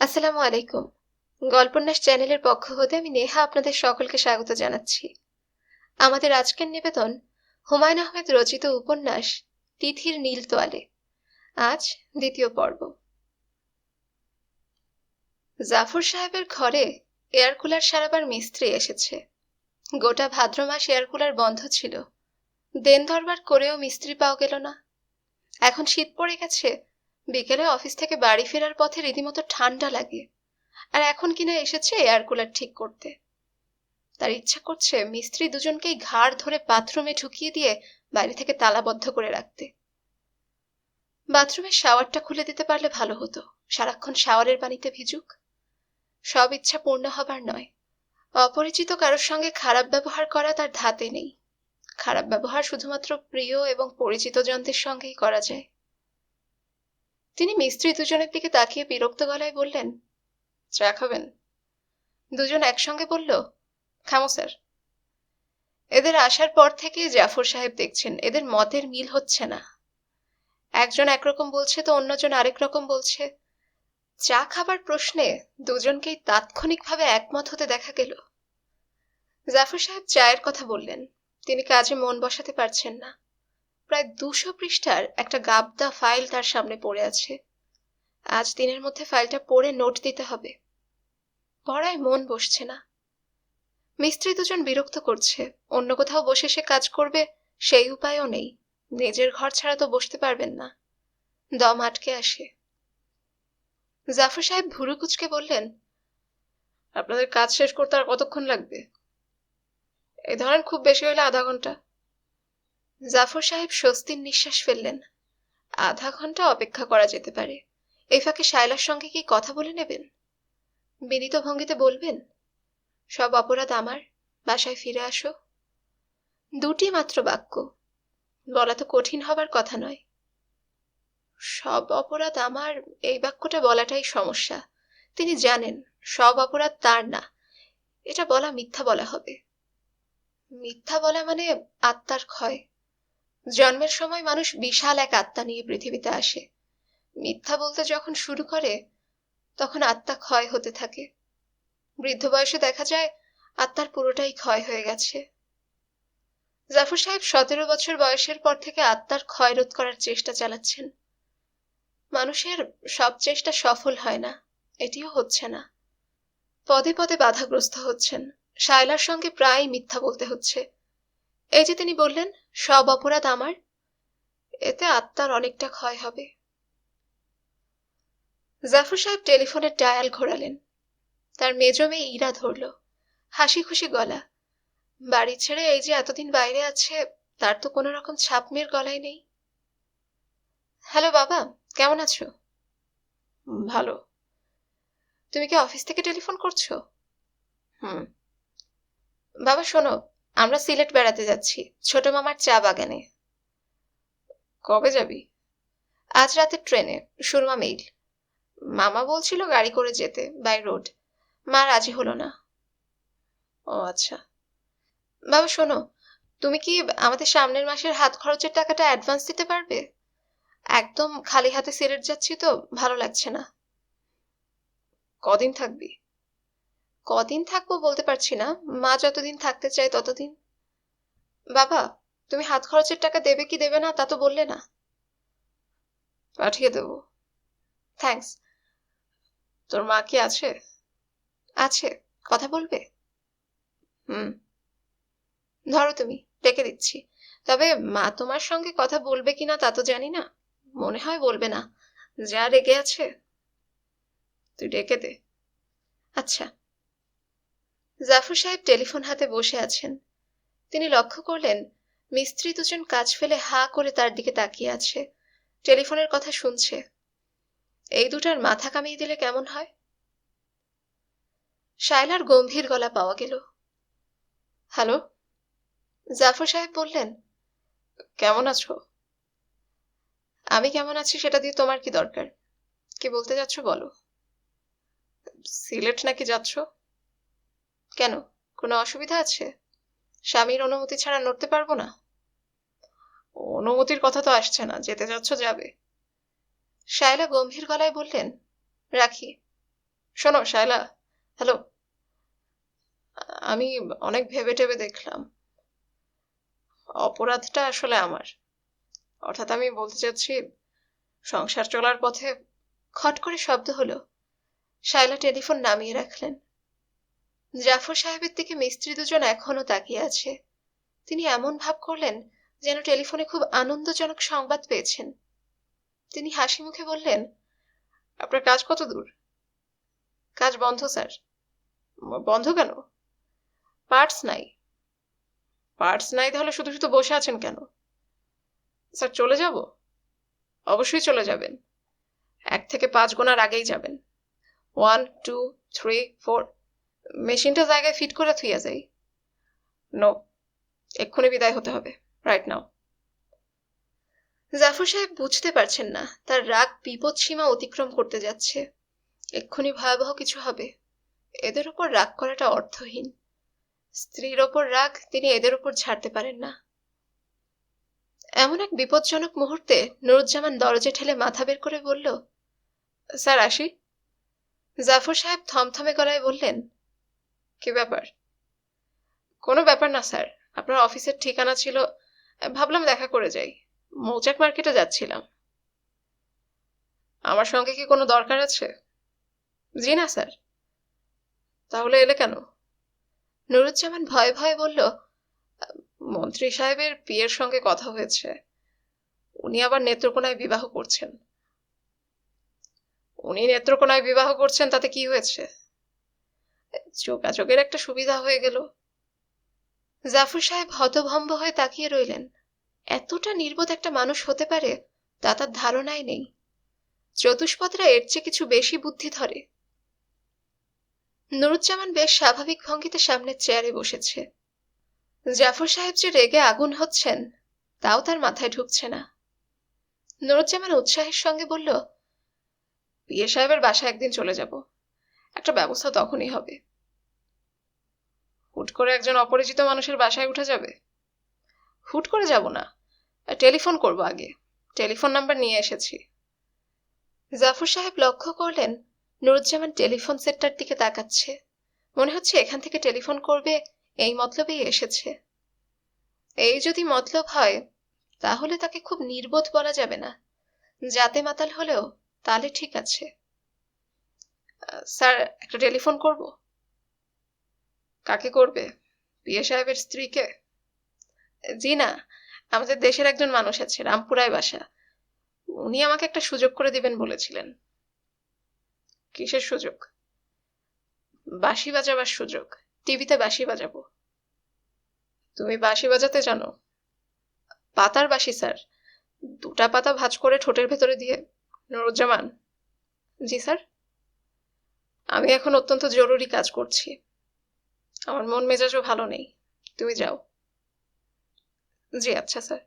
আসসালামু আলাইকুম। গল্পন্যাস চ্যানেলের পক্ষ হতে আমি নেহা আপনাদের সকলকে স্বাগত জানাচ্ছি। আমাদের আজকের নিবেদন হুমায়ুন আহমেদ রচিত উপন্যাস তিথির নীল তোয়ালে। আজ দ্বিতীয় পর্ব। জাফর সাহেবের ঘরে এয়ার কুলার সারাবার মিস্ত্রি এসেছে। গোটা ভাদ্র মাস এয়ার কুলার বন্ধ ছিল। দেন দরবার করেও মিস্ত্রি পাওয়া গেল না। এখন শীত পড়ে গেছে, বিকেলে অফিস থেকে বাড়ি ফেরার পথে রীতিমতো ঠান্ডা লাগে, আর এখন কিনা এসেছে এয়ার কুলার ঠিক করতে। তার ইচ্ছা করছে মিস্ত্রি দুজনকেই ঘাড় ধরে বাথরুমে ঢুকিয়ে দিয়ে বাইরে থেকে তালাবদ্ধ করে রাখতে। বাথরুমের শাওয়ারটা খুলে দিতে পারলে ভালো হতো, সারাক্ষণ শাওয়ারের পানিতে ভিজুক। সব ইচ্ছা পূর্ণ হবার নয়। অপরিচিত কারোর সঙ্গে খারাপ ব্যবহার করা তার ধাতে নেই। খারাপ ব্যবহার শুধুমাত্র প্রিয় এবং পরিচিত জনদের সঙ্গেই করা যায়। তিনি মিস্ত্রি দুজনের দিকে তাকিয়ে বিরক্ত গলায় বললেন, চা খাবেন? দুজন একসঙ্গে বলল, খামো স্যার। এদের আসার পর থেকে জাফর সাহেব দেখছেন এদের মতের মিল হচ্ছে না। একজন একরকম বলছে তো অন্যজন আরেক রকম বলছে। চা খাবার প্রশ্নে দুজনকেই তাৎক্ষণিকভাবে একমত হতে দেখা গেল। জাফর সাহেব চায়ের কথা বললেন। তিনি কাজে মন বসাতে পারছেন না। প্রায় 200 পৃষ্ঠার একটা গাবদা ফাইল তার সামনে পড়ে আছে। আজ দিনের মধ্যে ফাইলটা পড়ে নোট দিতে হবে। পড়ায় মন বসছে না। মিস্ত্রি দুজন বিরক্ত করছে। অন্য কোথাও বসে সে কাজ করবে সেই উপায়ও নেই। নিজের ঘর ছাড়া তো বসতে পারবেন না। দম আটকে আসে। জাফর সাহেব ভুরু কুঁচকে বললেন, আপনাদের কাজ শেষ করতে আর কতক্ষণ লাগবে? এই ধরেন খুব বেশি হলে আধা ঘন্টা। জাফর সাহেব স্বস্তির নিঃশ্বাস ফেললেন। আধা ঘন্টা অপেক্ষা করা যেতে পারে। এই ফাঁকে শায়লার সঙ্গে কি কথা বলে নেবেন? বিনীত ভঙ্গিতে বলবেন, সব অপরাধ আমার, বাসায় ফিরে আসো। দুটি মাত্র বাক্য, বলা তো কঠিন হবার কথা নয়। সব অপরাধ আমার, এই বাক্যটা বলাটাই সমস্যা। তিনি জানেন সব অপরাধ তার না। এটা বলা মিথ্যা বলা হবে। মিথ্যা বলা মানে আত্মার ক্ষয়। জন্মের সময় মানুষ বিশাল এক আত্মা নিয়ে পৃথিবীতে আসে। মিথ্যা বলতে যখন শুরু করে তখন আত্মা ক্ষয় হতে থাকে। বৃদ্ধ বয়সে দেখা যায় আত্মার পুরোটাই ক্ষয় হয়ে গেছে। জাফর সাহেব 17 বছর বয়সের পর থেকে আত্মার ক্ষয় রোধ করার চেষ্টা চালাচ্ছেন। মানুষের সব চেষ্টা সফল হয় না, এটিও হচ্ছে না। পদে পদে বাধাগ্রস্ত হচ্ছেন। শায়লার সঙ্গে প্রায় মিথ্যা বলতে হচ্ছে। এই যে তিনি বললেন, সব অপরাধ আমার, এতে আত্মার অনেকটা ক্ষয় হবে। জাফর সাহেব টেলিফোনের ডায়াল ঘোরালেন। তার মেজ মেয়ে ইরা ধরল। হাসি খুশি গলা। বাড়ি ছেড়ে এই যে এতদিন বাইরে আছে, তার তো কোনো রকম ছাপ মেয়ের গলায় নেই। হ্যালো বাবা, কেমন আছো? ভালো। তুমি কি অফিস থেকে টেলিফোন করছো? হুম। বাবা শোনো, আমরা সিলেট বেড়াতে যাচ্ছি, ছোট মামার চা বাগানে। কবে যাবি? আজ রাতের ট্রেনে, সুরমা মেইল। মামা বলছিল গাড়ি করে যেতে, বাই রোড। মা রাজি হলো না। ও আচ্ছা। বাবা শোনো, তুমি কি আমাদের সামনের মাসের হাত খরচের টাকাটা অ্যাডভান্স দিতে পারবে? একদম খালি হাতে সিলেট যাচ্ছি তো, ভালো লাগছে না। কদিন থাকবি? কদিন থাকবো বলতে পারছি না, মা যতদিন থাকতে চায় ততদিন। বাবা, তুমি হাত খরচের টাকা দেবে কি দেবে না তা তো বললে না। পাঠিয়ে দেবো। থ্যাঙ্কস। তোর মা কি আছে? আছে। কথা বলবে? হুম। ধরো তুমি, ডেকে দিচ্ছি। তবে মা তোমার সঙ্গে কথা বলবে কিনা তা তো জানি না। মনে হয় বলবে না, যা রেগে আছে। তুই ডেকে দে। আচ্ছা। জাফর সাহেব টেলিফোন হাতে বসে আছেন। তিনি লক্ষ্য করলেন মিস্ত্রি দুজন কাজ ফেলে হা করে তার দিকে তাকিয়ে আছে, টেলিফোনের কথা শুনছে। এই দুটার মাথা কামিয়ে দিলে কেমন হয়? শায়লার গম্ভীর গলা পাওয়া গেল। হ্যালো। জাফর সাহেব বললেন, কেমন আছো? আমি কেমন আছি সেটা দিয়ে তোমার কি দরকার? কি বলতে যাচ্ছ বলো। সিলেট নাকি যাচ্ছ? কেন, কোনো অসুবিধা আছে? স্বামীর অনুমতি ছাড়া নড়তে পারবো না? অনুমতির কথা তো আসছে না, যেতে যাচ্ছ যাবে। শায়লা গম্ভীর গলায় বললেন, রাখি। শোনো শায়লা, হ্যালো। আমি অনেক ভেবে টেবে দেখলাম, অপরাধটা আসলে আমার। অর্থাৎ আমি বলতে চাচ্ছি, সংসার চলার পথে খট করে শব্দ হলো। শায়লা টেলিফোন নামিয়ে রাখলেন। জাফর সাহেবের দিকে মিস্ত্রি দুজন এখনো তাকিয়ে আছে। তিনি এমন ভাব করলেন যেন টেলিফোনে খুব আনন্দজনক সংবাদ পেয়েছেন। তিনি হাসি মুখে বললেন, আপনার কাজ কত দূর? কাজ বন্ধ স্যার। বন্ধ কেন? পার্টস নাই। পার্টস নাই তাহলে শুধু শুধু বসে আছেন কেন? স্যার চলে যাব? অবশ্যই চলে যাবেন। 1 থেকে 5 গোনার আগেই যাবেন। 1 2 3 4। মেশিনটা জায়গায় ফিট করে থুইয়া যাই। নো, এক্ষুনি বিদায় হতে হবে, রাইট নাও। জাফর সাহেব বুঝতে পারছেন না তার রাগ বিপদ সীমা অতিক্রম করতে যাচ্ছে। এক্ষুনি ভয়াবহ কিছু হবে। এদের ওপর রাগ করাটা অর্থহীন। স্ত্রীর ওপর রাগ তিনি এদের ওপর ঝাড়তে পারেন না। এমন এক বিপজ্জনক মুহূর্তে নুরুজ্জামান দরজা ঠেলে মাথা বের করে বলল, স্যার আসি? জাফর সাহেব থমথমে গলায় বললেন, কি ব্যাপার? কোনো ব্যাপার না স্যার, আপনার অফিসের ঠিকানা ছিল, ভাবলাম দেখা করে যাই। মৌচাক মার্কেটে যাচ্ছিলাম। আমার সঙ্গে কি কোনো দরকার আছে? জি না স্যার। তাহলে এলে কেন? নুরুজ্জামান ভয়ে ভয়ে বলল, মন্ত্রী সাহেবের বিয়ের সঙ্গে কথা হয়েছে, উনি আবার নেত্রকোনায় বিবাহ করছেন। উনি নেত্রকোনায় বিবাহ করছেন তাতে কি হয়েছে? যোগাযোগের একটা সুবিধা হয়ে গেল। জাফর সাহেব হতভম্ব হয়ে তাকিয়ে রইলেন। এতটা নির্বোধ একটা মানুষ হতে পারে তা তার ধারণাই নেই। চতুষ্পদরা এর চেয়ে কিছু বেশি বুদ্ধি ধরে। নুরুজ্জামান বেশ স্বাভাবিক ভঙ্গিতে সামনের চেয়ারে বসেছে। জাফর সাহেব যে রেগে আগুন হচ্ছেন তাও তার মাথায় ঢুকছে না। নুরুজ্জামান উৎসাহের সঙ্গে বলল, পিএ সাহেবের বাসায় একদিন চলে যাব, একটা ব্যবস্থা তখনই হবে। হুট করে একজন অপরিচিত মানুষের বাসায় উঠে যাবে? হুট করে যাব না, টেলিফোন করব আগে। টেলিফোন নাম্বার নিয়ে এসেছি। জাফর সাহেব লক্ষ্য করলেন নুরুজ্জামান টেলিফোন সেটটার দিকে তাকাচ্ছে। মনে হচ্ছে এখান থেকে টেলিফোন করবে এই মতলবেই এসেছে। এই যদি মতলব হয় তাহলে তাকে খুব নির্বোধ বলা যাবে না। জাতে মাতাল হলেও তাহলে ঠিক আছে। স্যার একটা টেলিফোন করব। কাকে করবে? পিএ সাহেবের স্ত্রীকে? জি না, আমাদের দেশের একজন মানুষ আছে, রামপুরায় বাসা। উনি আমাকে একটা সুযোগ করে দিবেন বলেছিলেন। কিসের সুযোগ? বাঁশি বাজাবার সুযোগ। টিভিতে বাঁশি বাজাবো। তুমি বাঁশি বাজাতে জানো? পাতার বাঁশি স্যার, 2টা পাতা ভাঁজ করে ঠোঁটের ভেতরে দিয়ে। নুরুজ্জামান। জি স্যার। আমি এখন অত্যন্ত জরুরি কাজ করছি, আমার মন মেজাজও ভালো নেই, তুমি যাও। জি আচ্ছা স্যার।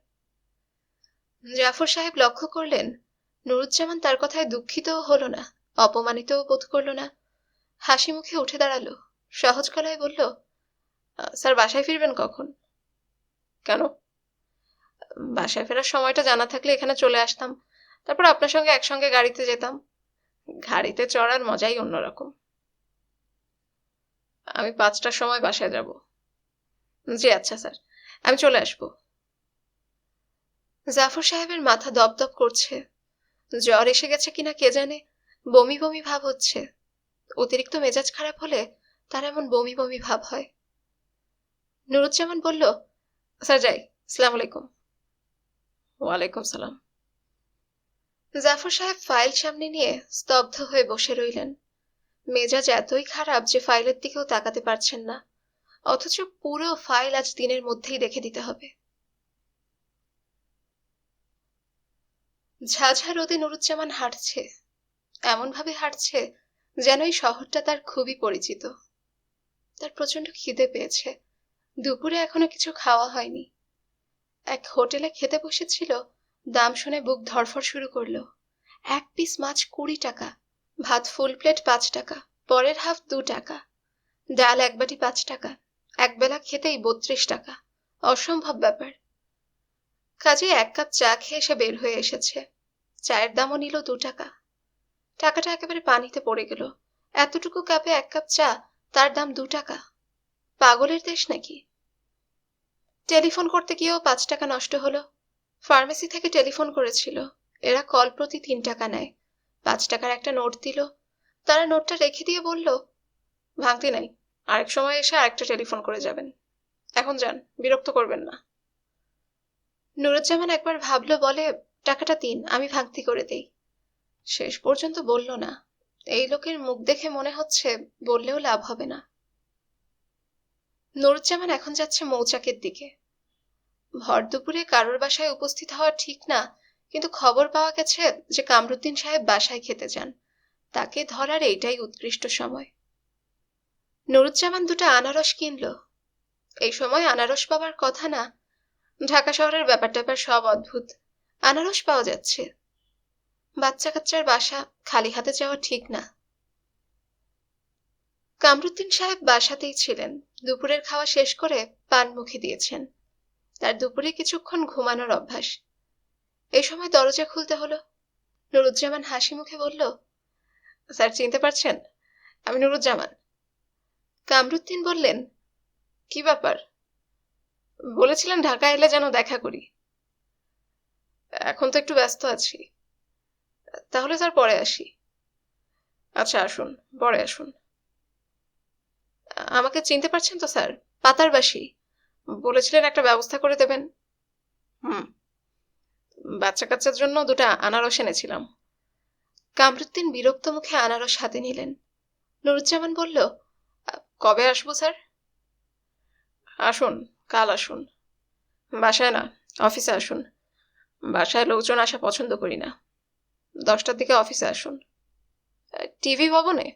জাফর সাহেব লক্ষ্য করলেন নুরুজ্জামান তার কথায় দুঃখিতও হলো না, অপমানিতও বোধ করল না। হাসি মুখে উঠে দাঁড়ালো, সহজ গলায় বলল, স্যার বাসায় ফিরবেন কখন? কেন? বাসায় ফেরার সময়টা জানা থাকলে এখানে চলে আসতাম, তারপর আপনার সঙ্গে একসঙ্গে গাড়িতে যেতাম। গাড়িতে চড়ার মজাই অন্যরকম। আমি 5টার সময় বাসায় যাব। জি আচ্ছা স্যার, আমি চলে আসবো। জাফর সাহেবের মাথা দপদপ করছে। জ্বর এসে গেছে কিনা কে জানে, বমি বমি ভাব হচ্ছে। অতিরিক্ত মেজাজ খারাপ হলে তার এমন বমি বমি ভাব হয়। নুরুজ্জামান বলল, স্যার যাই, আসসালামু আলাইকুম। ওয়ালাইকুম সালাম। জাফর সাহেব ফাইল সামনে নিয়ে স্তব্ধ হয়ে বসে রইলেন। মেজাজ এতই খারাপ যে ফাইলের দিকেও তাকাতে পারছেন না, অথচ পুরো ফাইল আজ দিনের মধ্যেই দেখে দিতে হবে। ঝাঝা রোদে নুরুজ্জামান হাঁটছে, এমন ভাবে হাঁটছে যেন এই শহরটা তার খুবই পরিচিত। তার প্রচন্ড খিদে পেয়েছে, দুপুরে এখনো কিছু খাওয়া হয়নি। এক হোটেলে খেতে বসেছিল, দাম শুনে বুক ধড়ফড় শুরু করলো। 1 পিস মাছ 20 টাকা, ভাত ফুল প্লেট 5 টাকা, পরের হাফ 2 টাকা, ডাল 1 বাটি 5 টাকা, একবেলা খেতেই 32 টাকা। অসম্ভব ব্যাপার। কাজে 1 কাপ চা খেয়ে সে বের হয়ে এসেছে। চায়ের দামও নিল 2 টাকা। টাকাটা একেবারে পানিতে পড়ে গেল, এতটুকু কাপে 1 কাপ চা, তার দাম 2 টাকা। পাগলের দেশ নাকি? টেলিফোন করতে গিয়েও 5 টাকা নষ্ট হলো। ফার্মেসি থেকে টেলিফোন করেছিল, এরা কল প্রতি 3 টাকা নেয়। 5 টাকার একটা নোট দিল, তারা নোটটা রেখে দিয়ে বলল, ভাঙতি নাই, আরেক সময় এসে আরেকটা টেলিফোন করে যাবেন, এখন যান, বিরক্ত করবেন না। নুরুজ্জামান একবার ভাবলো, বলে, টাকাটা দিন, আমি ভাঙতি করে দেই। শেষ পর্যন্ত বলল না। এই লোকের মুখ দেখে মনে হচ্ছে বললেও লাভ হবে না। নুরুজ্জামান এখন যাচ্ছে মৌচাকের দিকে। ভর দুপুরে কারোর বাসায় উপস্থিত হওয়া ঠিক না, কিন্তু খবর পাওয়া গেছে যে কামরুদ্দিন সাহেব বাসায় খেতে যান। তাকে ধরার এইটাই উৎকৃষ্ট সময়। নুরুজ্জামান 2টা আনারস কিনল। এই সময় আনারস পাওয়ার কথা না। ঢাকা শহরের ব্যাপার ট্যাপার সব অদ্ভুত। আনারস পাওয়া যাচ্ছে। বাচ্চা কাচ্চার বাসা, খালি হাতে যাওয়া ঠিক না। কামরুদ্দিন সাহেব বাসাতেই ছিলেন। দুপুরের খাওয়া শেষ করে পান মুখে দিয়েছেন। তার দুপুরে কিছুক্ষণ ঘুমানোর অভ্যাস। এই সময় দরজা খুলতে হলো। নুরুজ্জামান হাসি মুখে বলল, স্যার চিনতে পারছেন? আমি নুরুজ্জামান। কামরুদ্দিন বললেন, কি ব্যাপার? বলেছিলেন ঢাকা এলে যেন দেখা করি। এখন তো একটু ব্যস্ত আছি। তাহলে স্যার পরে আসি। আচ্ছা আসুন, পরে আসুন। আমাকে চিনতে পারছেন তো স্যার? পাতারবাসী। বলেছিলেন একটা ব্যবস্থা করে দেবেন। হুম, বাচ্চা কাচ্চার জন্য 2টা আনারস এনেছিলাম। কামরুদ্দিন বিরক্ত মুখে আনারস হাতে নিলেন। নুরুজ্জামান বলল, কবে আসবো স্যার? আসুন, কাল আসুন। বাসায় না, অফিসে আসুন। বাসায় লোকজন আসা পছন্দ করি না। 10টার দিকে অফিসে আসুন। টিভি ভবনে?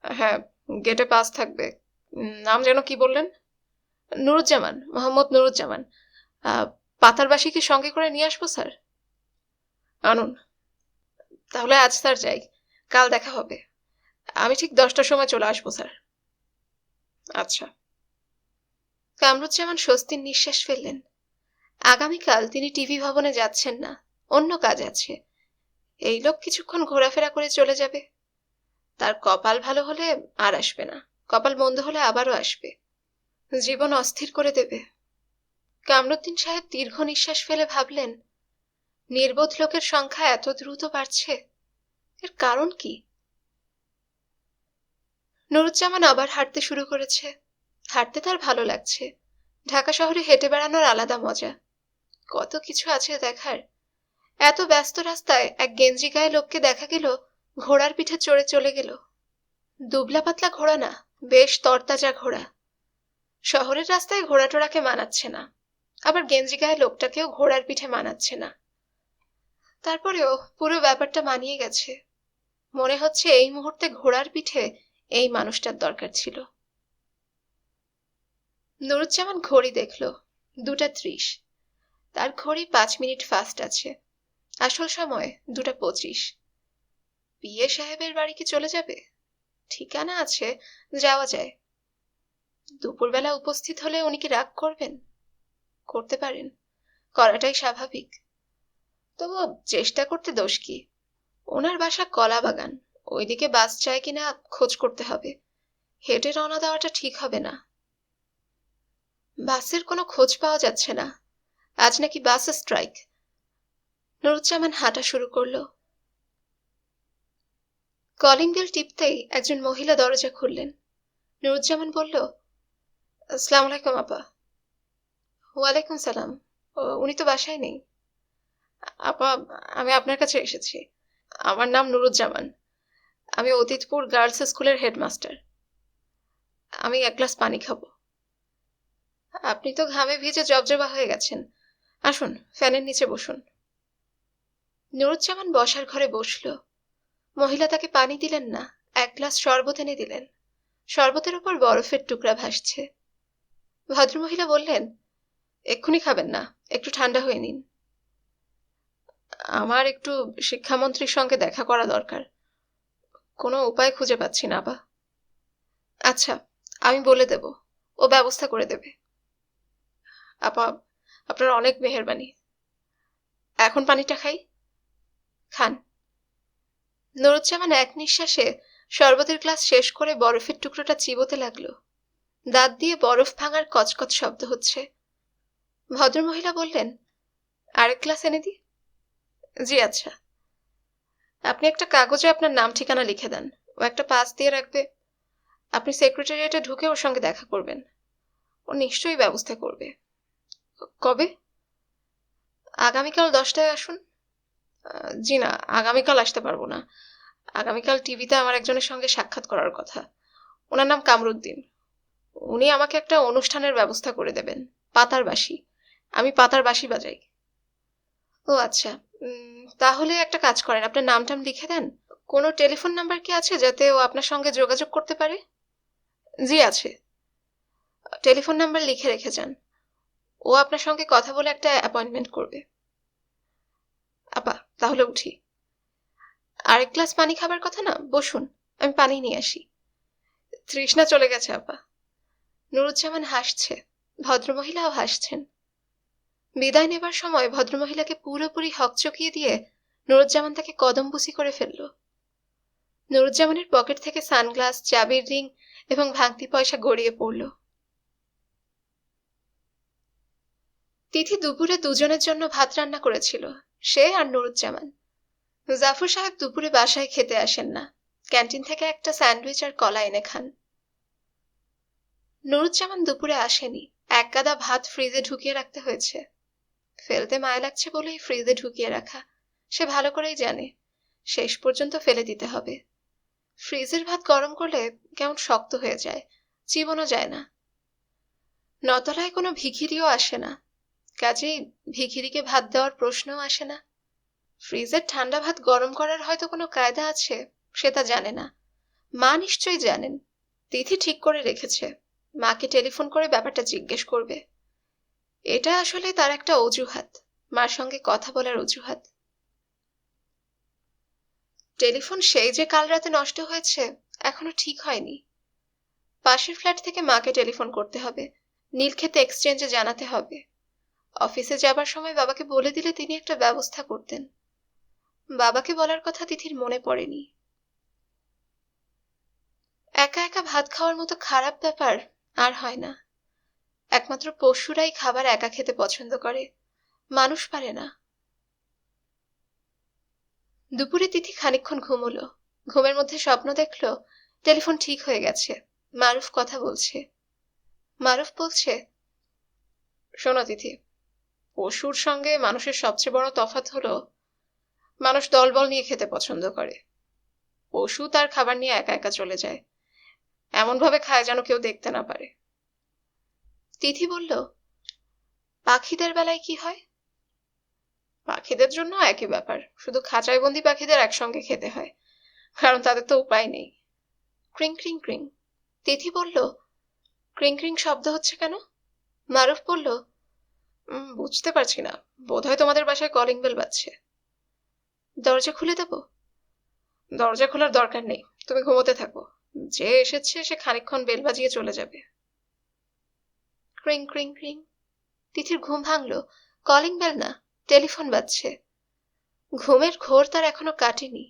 হ্যাঁ, গেটে পাস থাকবে। নাম যেন কি বললেন? নুরুজ্জামান, মোহাম্মদ নুরুজ্জামান। পাতারবাসী কি সঙ্গে করে নিয়ে আসবো স্যার? আনুন। তাহলে আজ স্যার যাই, কাল দেখা হবে। আমি ঠিক 10টার সময় চলে আসবো স্যার। আচ্ছা। কামরুজ্জামান স্বস্তির নিঃশ্বাস ফেললেন। আগামীকাল তিনি টিভি ভবনে যাচ্ছেন না, অন্য কাজ আছে। এই লোক কিছুক্ষণ ঘোরাফেরা করে চলে যাবে। তার কপাল ভালো হলে আর আসবে না, কপাল মন্দ হলে আবারও আসবে। জীবন অস্থির করে দেবে। কামরুদ্দিন সাহেব দীর্ঘ নিঃশ্বাস ফেলে ভাবলেন, নির্বোধ লোকের সংখ্যা এত দ্রুত বাড়ছে, এর কারণ কি? নুরুজ্জামান আবার হাঁটতে শুরু করেছে। হাঁটতে তার ভালো লাগছে। ঢাকা শহরে হেঁটে বেড়ানোর আলাদা মজা। কত কিছু আছে দেখার। এত ব্যস্ত রাস্তায় এক গেঞ্জি গায়ে লোককে দেখা গেল, ঘোড়ার পিঠে চড়ে চলে গেল। দুবলা পাতলা ঘোড়া না, বেশ তরতাজা ঘোড়া। শহরের রাস্তায় ঘোড়া টোড়াকে মানাচ্ছে না, আবার গেঞ্জি গায়ে লোকটাকেও ঘোড়ার পিঠে মানাচ্ছে না। তারপরেও পুরো ব্যাপারটা মানিয়ে গেছে। মনে হচ্ছে এই মুহূর্তে ঘোড়ার পিঠে এই মানুষটার দরকার ছিল। নুরুজ্জামান ঘড়ি দেখল, 2টা 30। তার ঘড়ি 5 মিনিট ফাস্ট আছে। আসল সময় 2টা 25। পিএ সাহেবের বাড়ি কি চলে যাবে? ঠিকানা আছে, যাওয়া যায়। দুপুরবেলা উপস্থিত হলে উনি কি রাগ করবেন? করতে পারেন, করাটাই স্বাভাবিক। তবু চেষ্টা করতে দোষ কি? ওনার বাসা কলা বাগান, ওইদিকে বাস যায় কিনা খোঁজ করতে হবে। হেঁটে রওনা দেওয়াটা ঠিক হবে না। বাসের কোনো খোঁজ পাওয়া যাচ্ছে না। আজ নাকি বাস স্ট্রাইক। নুরুজ্জামান হাঁটা শুরু করলো। কলিং বেল টিপতেই একজন মহিলা দরজা খুললেন। নুরুজ্জামান বলল, আসসালামু আলাইকুম আপা। ওয়ালাইকুম সালাম। উনি তো বাসায় নেই। আপা, আমি আপনার কাছে এসেছি। আমার নাম নুরুজ্জামান। আমি অতীতপুর গার্লস স্কুলের হেডমাস্টার। আমি 1 গ্লাস পানি খাবো। আপনি তো ঘামে ভিজে জবজবা হয়ে গেছেন, আসুন ফ্যানের নিচে বসুন। নুরুজ্জামান বসার ঘরে বসল। মহিলা তাকে পানি দিলেন না, 1 গ্লাস শরবত এনে দিলেন। শরবতের উপর বরফের টুকরা ভাসছে। ভদ্রমহিলা বললেন, এক্ষুনি খাবেন না, একটু ঠান্ডা হয়ে নিন। আমার একটু শিক্ষামন্ত্রীর সঙ্গে দেখা করা দরকার। কোনো উপায় খুঁজে পাচ্ছি না বা। আচ্ছা, আমি বলে দেব, ও ব্যবস্থা করে দেবে। আপা, আপনার অনেক মেহেরবানি। এখন পানিটা খাই। খান। নুরুজ্জামান এক নিঃশ্বাসে শরবতের গ্লাস শেষ করে বরফের টুকরোটা চিবোতে লাগলো। দাঁত দিয়ে বরফ ভাঙার কচকচ শব্দ হচ্ছে। ভদ্রমহিলা বললেন, আরেক গ্লাস এনে দি। জি আচ্ছা। আপনি একটা কাগজে আপনার নাম ঠিকানা লিখে দেন, ও একটা পাস দিয়ে রাখবে। আপনি সেক্রেটারিয়েটে ঢুকে ওর সঙ্গে দেখা করবেন, ও নিশ্চয়ই ব্যবস্থা করবে। কবে? আগামীকাল 10টায় আসুন। জি না, আগামীকাল আসতে পারবো না। আগামীকাল টিভিতে আমার একজনের সঙ্গে সাক্ষাৎ করার কথা। ওনার নাম কামরুদ্দিন। উনি আমাকে একটা অনুষ্ঠানের ব্যবস্থা করে দেবেন, পাতার বাঁশি। আমি পাতার বাঁশি বাজাই। ও আচ্ছা। তাহলে একটা কাজ করেন, আপনার নামটাম লিখে দেন। কোনো টেলিফোন নাম্বার কি আছে যাতে ও আপনার সঙ্গে যোগাযোগ করতে পারে? জি আছে। টেলিফোন নাম্বার লিখে রেখে যান। ও আপনার সঙ্গে কথা বলে একটা অ্যাপয়েন্টমেন্ট করবে। আপা, তাহলে উঠি। আরেক গ্লাস পানি খাবার কথা না? বসুন, আমি পানি নিয়ে আসি। তৃষ্ণা চলে গেছে আপা। নুরুজ্জামান হাসছে, ভদ্রমহিলাও হাসছেন। বিদায় নেবার সময় ভদ্রমহিলাকে পুরোপুরি হকচকিয়ে দিয়ে নুরুজ্জামান তাকে কদমবুসি করে ফেলল। নুরুজ্জামানের পকেট থেকে সানগ্লাস, চাবির রিং এবং ভাঙতি পয়সা গড়িয়ে পড়ল। তিথি দুপুরে দুজনের জন্য ভাত রান্না করেছিল, সে আর নুরুজ্জামান। জাফর সাহেব দুপুরে বাসায় খেতে আসেন না, ক্যান্টিন থেকে একটা স্যান্ডউইচ আর কলা এনে খান। নুরুজ্জামান দুপুরে আসেনি, এক গাদা ভাত ফ্রিজে ঢুকিয়ে রাখতে হয়েছে। ফেলতে মায়া লাগছে বলেই ফ্রিজে ঢুকিয়ে রাখা, সে ভালো করেই জানে শেষ পর্যন্ত ফেলে দিতে হবে। ফ্রিজের ভাত গরম করলে কেমন শক্ত হয়ে যায়, চিবোনো যায় না। নতলায় কোনো ভিখিরিও আসে না, কাজেই ভিখিরিকে ভাত দেওয়ার প্রশ্নও আসে না। ফ্রিজের ঠান্ডা ভাত গরম করার হয়তো কোনো কায়দা আছে, সে তা জানে না। মা নিশ্চয়ই জানেন। তিথি ঠিক করে রেখেছে মাকে টেলিফোন করে ব্যাপারটা জিজ্ঞেস করবে। এটা আসলে তার একটা অজুহাত, মার সঙ্গে কথা বলার অজুহাত। টেলিফোন সেই যে কাল রাতে নষ্ট হয়েছে এখনো ঠিক হয়নি। পাশের ফ্ল্যাট থেকে মাকে টেলিফোন করতে হবে, নীলক্ষেতে এক্সচেঞ্জে জানাতে হবে। অফিসে যাবার সময় বাবাকে বলে দিলে তিনি একটা ব্যবস্থা করতেন। বাবাকে বলার কথা তিথির মনে পড়েনি। একা একা ভাত খাওয়ার মতো খারাপ ব্যাপার আর হয় না। একমাত্র পশুরাই খাবার একা খেতে পছন্দ করে, মানুষ পারে না। দুপুরে তিথি খানিকক্ষণ ঘুমোলো। ঘুমের মধ্যে স্বপ্ন দেখলো টেলিফোন ঠিক হয়ে গেছে, মারুফ কথা বলছে। মারুফ বলছে, শোনো তিথি, পশুর সঙ্গে মানুষের সবচেয়ে বড় তফাৎ হলো মানুষ দলবল নিয়ে খেতে পছন্দ করে, পশু তার খাবার নিয়ে একা একা চলে যায়, এমন ভাবে খায় যেন কেউ দেখতে না পারে। তিথি বলল, পাখিদের বেলায় কি হয়? পাখিদের জন্য একই ব্যাপার, শুধু খাঁচায় বন্দি পাখিদের একসঙ্গে খেতে হয়, কারণ তাদের তো উপায় নেই। ক্রিং ক্রিং ক্রিং। তিথি বলল, ক্রিং ক্রিং শব্দ হচ্ছে কেন? মারুফ বলল, বুঝতে পারছি না, বোধহয় তোমাদের বাসায় কলিং বেল বাজছে। দরজা খুলে দেব? দরজা খোলার দরকার নেই, তুমি ঘুমোতে থাকো, যে এসেছে সে খানিকক্ষণ বেল বাজিয়ে চলে যাবে। ক্রিং ক্রিং ক্রিং। তিথির ঘুম ভাঙলো, কলিং বেল না, টেলিফোন বাজছে। ঘুমের ঘোর তার এখনো কাটেনি।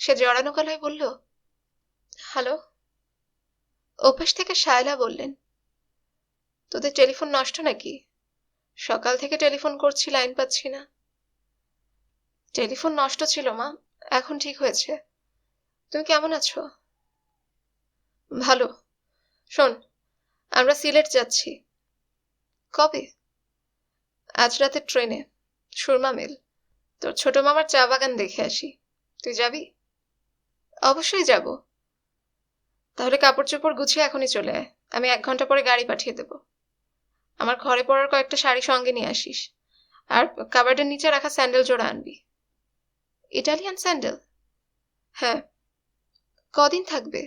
সে জড়ানো গলায় বলল, হ্যালো। ওপাশ থেকে শায়লা বললেন, তোদের টেলিফোন নষ্ট নাকি? সকাল থেকে টেলিফোন করছি, লাইন পাচ্ছি না। টেলিফোন নষ্ট ছিল মা, এখন ঠিক হয়েছে। তুমি কেমন আছো? ভালো। শোন, আমরা সিলেট যাচ্ছি। কবে? আজ রাতের ট্রেনে, সুরমা মিল। তোর ছোট মামার চা বাগান দেখে আসি। তুই যাবি? অবশ্যই যাব। তাহলে কাপড় চোপড় গুছিয়ে এখনই চলে আয়, আমি 1 ঘন্টা পরে গাড়ি পাঠিয়ে দেব। আমার ঘরে পরার কয়েকটা শাড়ি সঙ্গে নিয়ে আসিস, আর কাবার্ডের নিচে রাখা স্যান্ডেল জোড়া আনবি। Italian sandal? হ্যাঁ। কদিন থাকবে?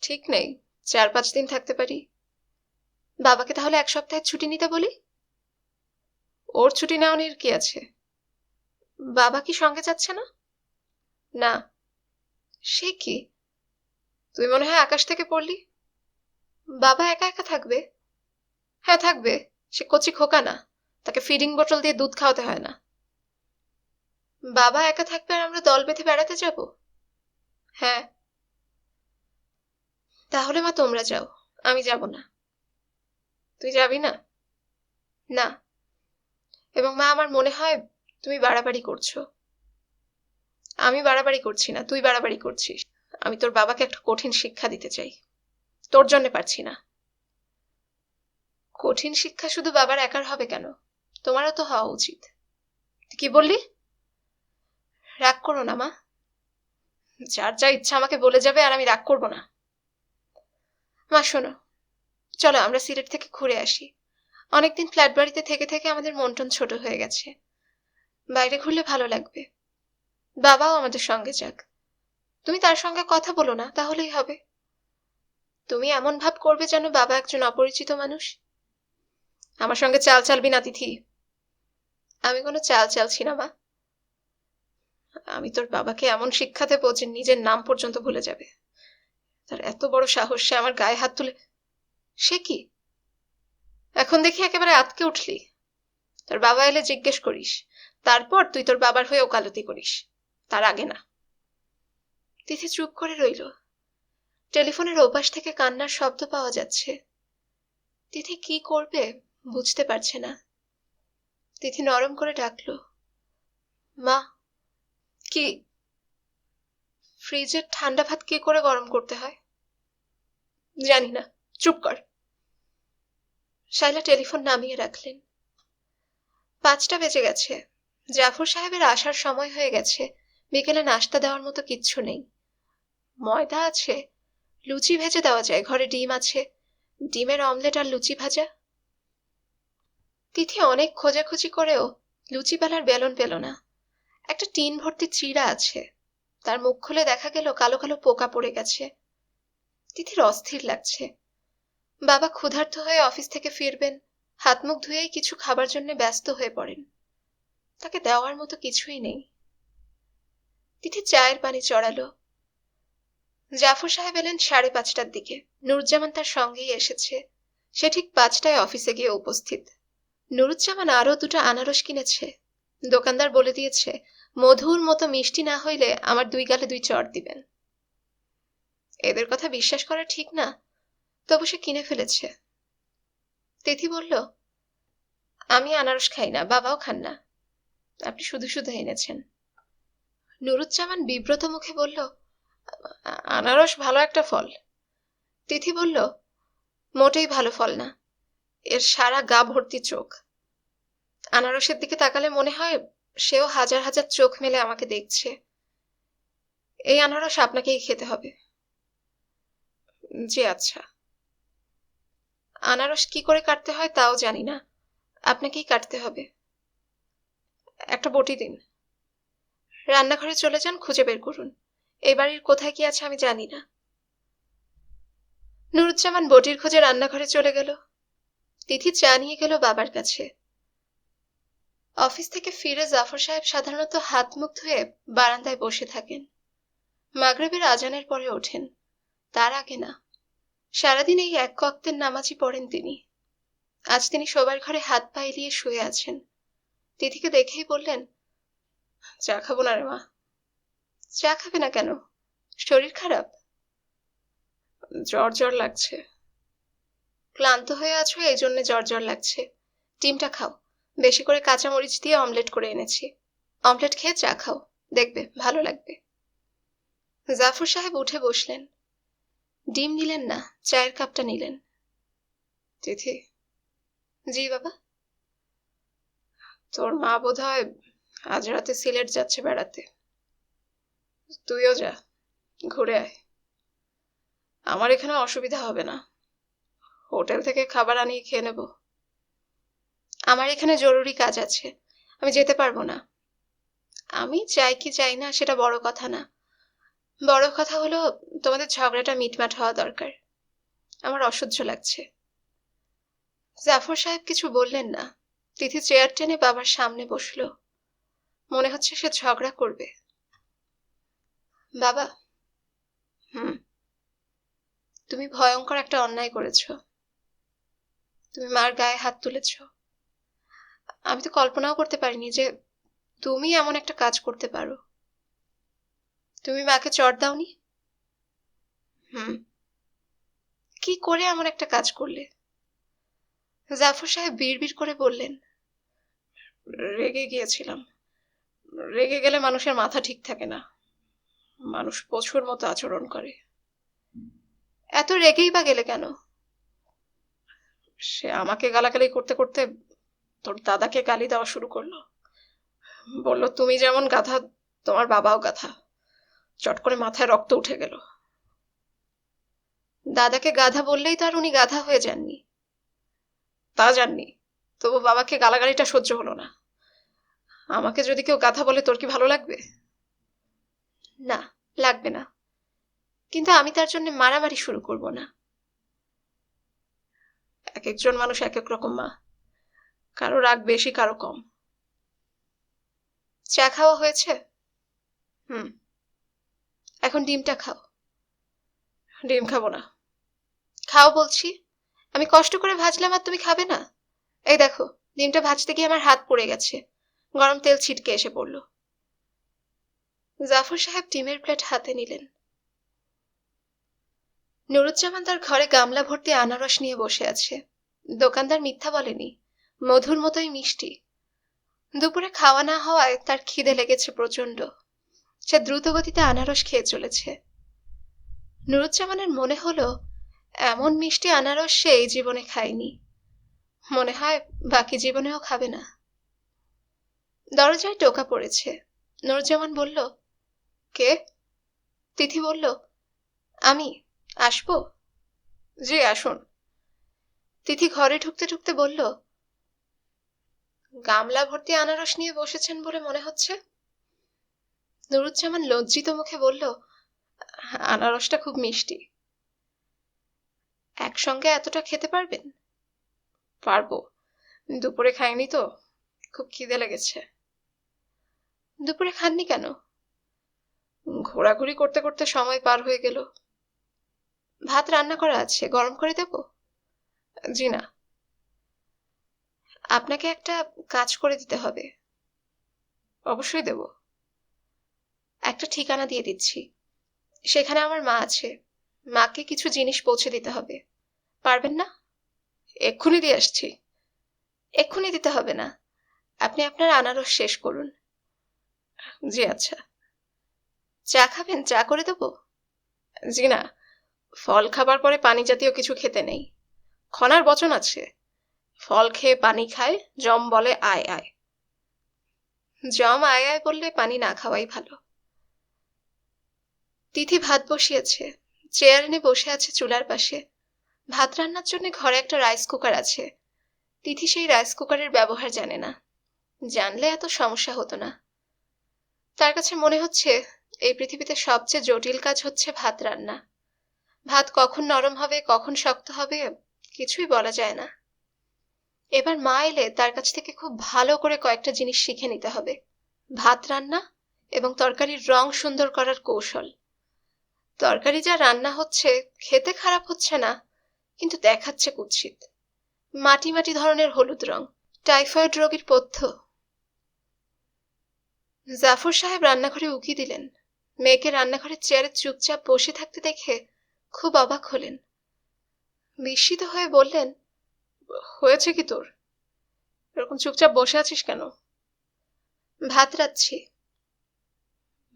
ঠিক নেই, 4-5 দিন থাকতে পারি। বাবাকে তাহলে 1 সপ্তাহের ছুটি নিতে বলি। ওর ছুটি নেওয়া নিয়ে কি আছে? বাবা কি সঙ্গে যাচ্ছে না? না। সে কি, তুই মনে হয় আকাশ থেকে পড়লি। বাবা একা একা থাকবে? হ্যাঁ থাকবে, সে কচি খোকা না, তাকে ফিডিং বোতল দিয়ে দুধ খাওয়াতে হয় না। বাবা একা থাকবে আর আমরা দল বেঁধে বেড়াতে যাব? হ্যাঁ। তাহলে মা তোমরা যাও, আমি যাব না। তুই যাবি না? না। এবং মা আমার মনে হয় তুমি বাড়াবাড়ি করছো। আমি বাড়াবাড়ি করছি না, তুই বাড়াবাড়ি করছিস। আমি তোর বাবাকে একটা কঠিন শিক্ষা দিতে চাই, তোর জন্য পারছি না। কঠিন শিক্ষা শুধু বাবার একার হবে কেন, তোমারও তো হওয়া উচিত। কি বললি? রাগ করো না মা, যার যা ইচ্ছা আমাকে বলে যাবে আর আমি রাগ করবো না। মা শোনো, চলো আমরা সিলেট থেকে ঘুরে আসি। অনেকদিন ফ্ল্যাট বাড়িতে থেকে থেকে আমাদের মন টন ছোট হয়ে গেছে, বাইরে ঘুরলে ভালো লাগবে। বাবাও আমাদের সঙ্গে যাক। তুমি তার সঙ্গে কথা বলো না, তাহলেই হবে। তুমি এমন ভাব করবে যেন বাবা একজন অপরিচিত মানুষ। আমার সঙ্গে চাল চালবি না তিথি। আমি কোনো চাল চালছি না মা। আমি তোর বাবাকে এমন শিক্ষা দেবো যে নিজের নাম পর্যন্ত ভুলে যাবে। তার এত বড় সাহস, সে আমার গায়ে হাত তুলে। সে কি, এখন দেখি একেবারে আতকে উঠলি। তোর বাবা এলে জিজ্ঞেস করিস, তারপর তুই তোর বাবার হয়ে ওকালতি করিস, তার আগে না। তিথি চুপ করে রইল। টেলিফোনের ওপাশ থেকে কান্নার শব্দ পাওয়া যাচ্ছে। তিথি কি করবে বুঝতে পারছে না। তিথি নরম করে ডাকলো, মা। কি? ফ্রিজের ঠান্ডা ভাত কি করে গরম করতে হয়? জানি না, চুপ কর। শাইলা টেলিফোন নামিয়ে রাখলেন। 5টা বেজে গেছে, জাফর সাহেবের আসার সময় হয়ে গেছে। বিকেলে নাস্তা দেওয়ার মতো কিচ্ছু নেই। ময়দা আছে, লুচি ভেজে দেওয়া যায়, ঘরে ডিম আছে, ডিমের অমলেট আর লুচি ভাজা। তিথি অনেক খোঁজাখুঁজি করেও লুচি বেলার বেলন পেল না। একটা টিন ভর্তি চিড়া আছে, তার মুখ খুলে দেখা গেল কালো কালো পোকা পড়ে গেছে। তিথির অস্থির লাগছে। বাবা ক্ষুধার্ত হয়ে অফিস থেকে ফিরবেন, হাত মুখ ধুয়েই কিছু খাবার জন্য ব্যস্ত হয়ে পড়েন। তাকে দেওয়ার মতো কিছুই নেই। তিথি চায়ের পানি চড়ালো। জাফর সাহেব এলেন 5:30টার দিকে। নুরুজ্জামান তার সঙ্গেই এসেছে। সে ঠিক 5টায় অফিসে গিয়ে উপস্থিত। নুরুজ্জামান আরো 2টা আনারস কিনেছে। দোকানদার বলে দিয়েছে, মধুর মতো মিষ্টি না হইলে আমার 2 গালে 2 চড় দিবেন। এদের কথা বিশ্বাস করা ঠিক না, তবু সে কিনে ফেলেছে। তিথি বলল, আমি আনারস খাই না, বাবাও খান না, আপনি শুধু শুধু এনেছেন। নুরুজ্জামান বিব্রত মুখে বলল, আনারস ভালো একটা ফল। তিথি বলল, মোটেই ভালো ফল না, এর সারা গা ভর্তি চোখ। আনারসের দিকে তাকালে মনে হয় সেও হাজার হাজার চোখ মেলে আমাকে দেখছে। এই আনারস আপনাকেই খেতে হবে। জি আচ্ছা। আনারস কি করে কাটতে হয় তাও জানি না, আপনাকেই কাটতে হবে। একটা বটি দিন। রান্নাঘরে চলে যান, খুঁজে বের করুন। এই বাড়ির কোথায় কি আছে আমি জানি না। নুরুজ্জামান বটির খোঁজে রান্নাঘরে চলে গেল। তিথি চা নিয়ে গেল বাবার কাছে। অফিস থেকে ফিরে জাফর সাহেব সাধারণত হাত মুখ ধুয়ে বারান্দায় বসে থাকেন। মাগরিবের আজানের পরে ওঠেন, তার আগে না। সারাদিন এই এক ওয়াক্তের নামাজই পড়েন তিনি। আজ তিনি শোবার ঘরে হাত পা এলিয়ে শুয়ে আছেন। তিথিকে দেখেই বললেন, চা খাবো না রে মা। চা খাবে না কেন, শরীর খারাপ? জ্বর জ্বর লাগছে। ক্লান্ত হয়ে আছো এই জন্য জ্বর জ্বর লাগছে। ডিমটা খাও, বেশি করে কাঁচা মরিচ দিয়ে অমলেট করে এনেছি। অমলেট খেয়ে চা খাও, দেখবে ভালো লাগবে। জাফর সাহেব উঠে বসলেন। ডিম নিলেন না, চায়ের কাপটা নিলেন। তিথি। জি বাবা। তোর মা বোধহয় আজ রাতে সিলেট যাচ্ছে বেড়াতে, তুইও যা, ঘুরে আয়। আমার এখানে অসুবিধা হবে না, হোটেল থেকে খাবার আনিয়ে খেয়ে নেব। আমার এখানে জরুরি কাজ আছে, আমি যেতে পারবো না। আমি চাই কি চাই না সেটা বড় কথা না, বড় কথা হলো তোমাদের ঝগড়াটা মিটমাট হওয়া দরকার। আমার অসহ্য লাগছে। জাফর সাহেব কিছু বললেন না। তিথি চেয়ার টেনে বাবার সামনে বসলো। মনে হচ্ছে সে ঝগড়া করবে। বাবা। হুম। তুমি ভয়ঙ্কর একটা অন্যায় করেছ, তুমি মার গায়ে হাত তুলেছ। আমি তো কল্পনাও করতে পারিনি যে তুমি এমন একটা কাজ করতে পারো। তুমি মাকে চড় দাওনি, হুম, কি করে এমন একটা কাজ করলে? জাফর সাহেব বিড়বিড় করে বললেন, রেগে গিয়েছিলাম। রেগে গেলে মানুষের মাথা ঠিক থাকে না, মানুষ পশুর মতো আচরণ করে। এত রেগেই বা গেলে কেন? সে আমাকে গালাগালি করতে করতে তোর দাদাকে গালি দেওয়া শুরু করলো। বলল, তুমি যেমন গাধা, তোমার বাবাও গাধা। চট করে মাথায় রক্ত উঠে গেল। দাদাকে গাধা বললেই তো আর উনি গাধা হয়ে যাননি। তা জাননি, তবু বাবাকে গালাগালিটা সহ্য হলো না। আমাকে যদি কেউ গাধা বলে তোর কি ভালো লাগবে? না, লাগবে না, কিন্তু আমি তার জন্য মারামারি শুরু করব না। এক একজন মানুষ এক এক রকম মা, কারো রাগ বেশি কারো কম। চা খাওয়া হয়েছে? হুম। এখন ডিমটা খাও। ডিম খাবো না। খাও বলছি। আমি কষ্ট করে ভাজলাম আর তুমি খাবে না? এই দেখো, ডিমটা ভাজতে গিয়ে আমার হাত পড়ে গেছে, গরম তেল ছিটকে এসে পড়লো। জাফর সাহেব ডিমের প্লেট হাতে নিলেন। নুরুজ্জামান তার ঘরে গামলা ভর্তি আনারস নিয়ে বসে আছে। দোকানদার মিথ্যা বলেনি, মধুর মতোই মিষ্টি। দুপুরে খাওয়া না হওয়ায় তার খিদে লেগেছে প্রচন্ড। সে দ্রুত গতিতে আনারস খেয়ে চলেছে। নুরুজ্জামানের মনে হলো, এমন মিষ্টি আনারস সে এই জীবনে খায়নি, মনে হয় বাকি জীবনেও খাবে না। দরজায় টোকা পড়েছে। নুরুজ্জামান বলল, কে? তিথি বলল, আমি। আসবো? জি, আসুন। তিথি ঘরে ঢুকতে ঢুকতে বলল, গামলা ভর্তি আনারস নিয়ে বসেছেন বলে মনে হচ্ছে। নুরুজ্জামান লজ্জিত মুখে বলল, আনারসটা খুব মিষ্টি। একসঙ্গে এতটা খেতে পারবেন? পারবো, দুপুরে খাইনি তো, খুব খিদে লেগেছে। দুপুরে খাননি কেন? ঘোরাঘুরি করতে করতে সময় পার হয়ে গেল। ভাত রান্না করা আছে, গরম করে দেব? জি না। আপনাকে একটা কাজ করে দিতে হবে। অবশ্যই দেব। একটা ঠিকানা দিয়ে দিচ্ছি, সেখানে আমার মা আছে। মাকে কিছু জিনিস পৌঁছে দিতে হবে। পারবেন না? এক্ষুনি দিয়ে আসছি। এক্ষুনি দিতে হবে না, আপনি আপনার আনারস শেষ করুন। জি আচ্ছা। চা খাবেন? চা করে দেব? জি না, ফল খাবার পরে পানি জাতীয় কিছু খেতে নেই। খনার বচন আছে, ফল খেয়ে পানি খায়, যম বলে আয় আয়। যম আয় আয় বললে পানি না খাওয়াই ভালো। তিথি ভাত বসিয়েছে, চেয়ার এনে বসে আছে চুলার পাশে। ভাত রান্নার জন্য ঘরে একটা রাইস কুকার আছে। তিথি সেই রাইস কুকারের ব্যবহার জানে না। জানলে এত সমস্যা হতো না। তার কাছে মনে হচ্ছে এই পৃথিবীতে সবচেয়ে জটিল কাজ হচ্ছে ভাত রান্না। ভাত কখন নরম হবে, কখন শক্ত হবে, কিছুই বলা যায় না। এবার মা এলে তার কাছ থেকে খুব ভালো করে কয়েকটা জিনিস শিখে নিতে হবে। ভাত রান্না এবং তরকারির রং সুন্দর করার কৌশল। তরকারি যা রান্না হচ্ছে খেতে খারাপ হচ্ছে না, কিন্তু দেখাচ্ছে কুৎসিত। মাটি মাটি ধরনের হলুদ রং, টাইফয়েড রোগীর পথ্য। জাফর সাহেব রান্নাঘরে উকি দিলেন। মেয়েকে রান্নাঘরের চেয়ারে চুপচাপ বসে থাকতে দেখে খুব অবাক হলেন। বিস্মিত হয়ে বললেন, হয়েছে কি তোর? এরকম চুপচাপ বসে আছিস কেন? ভাত রাঁধছি।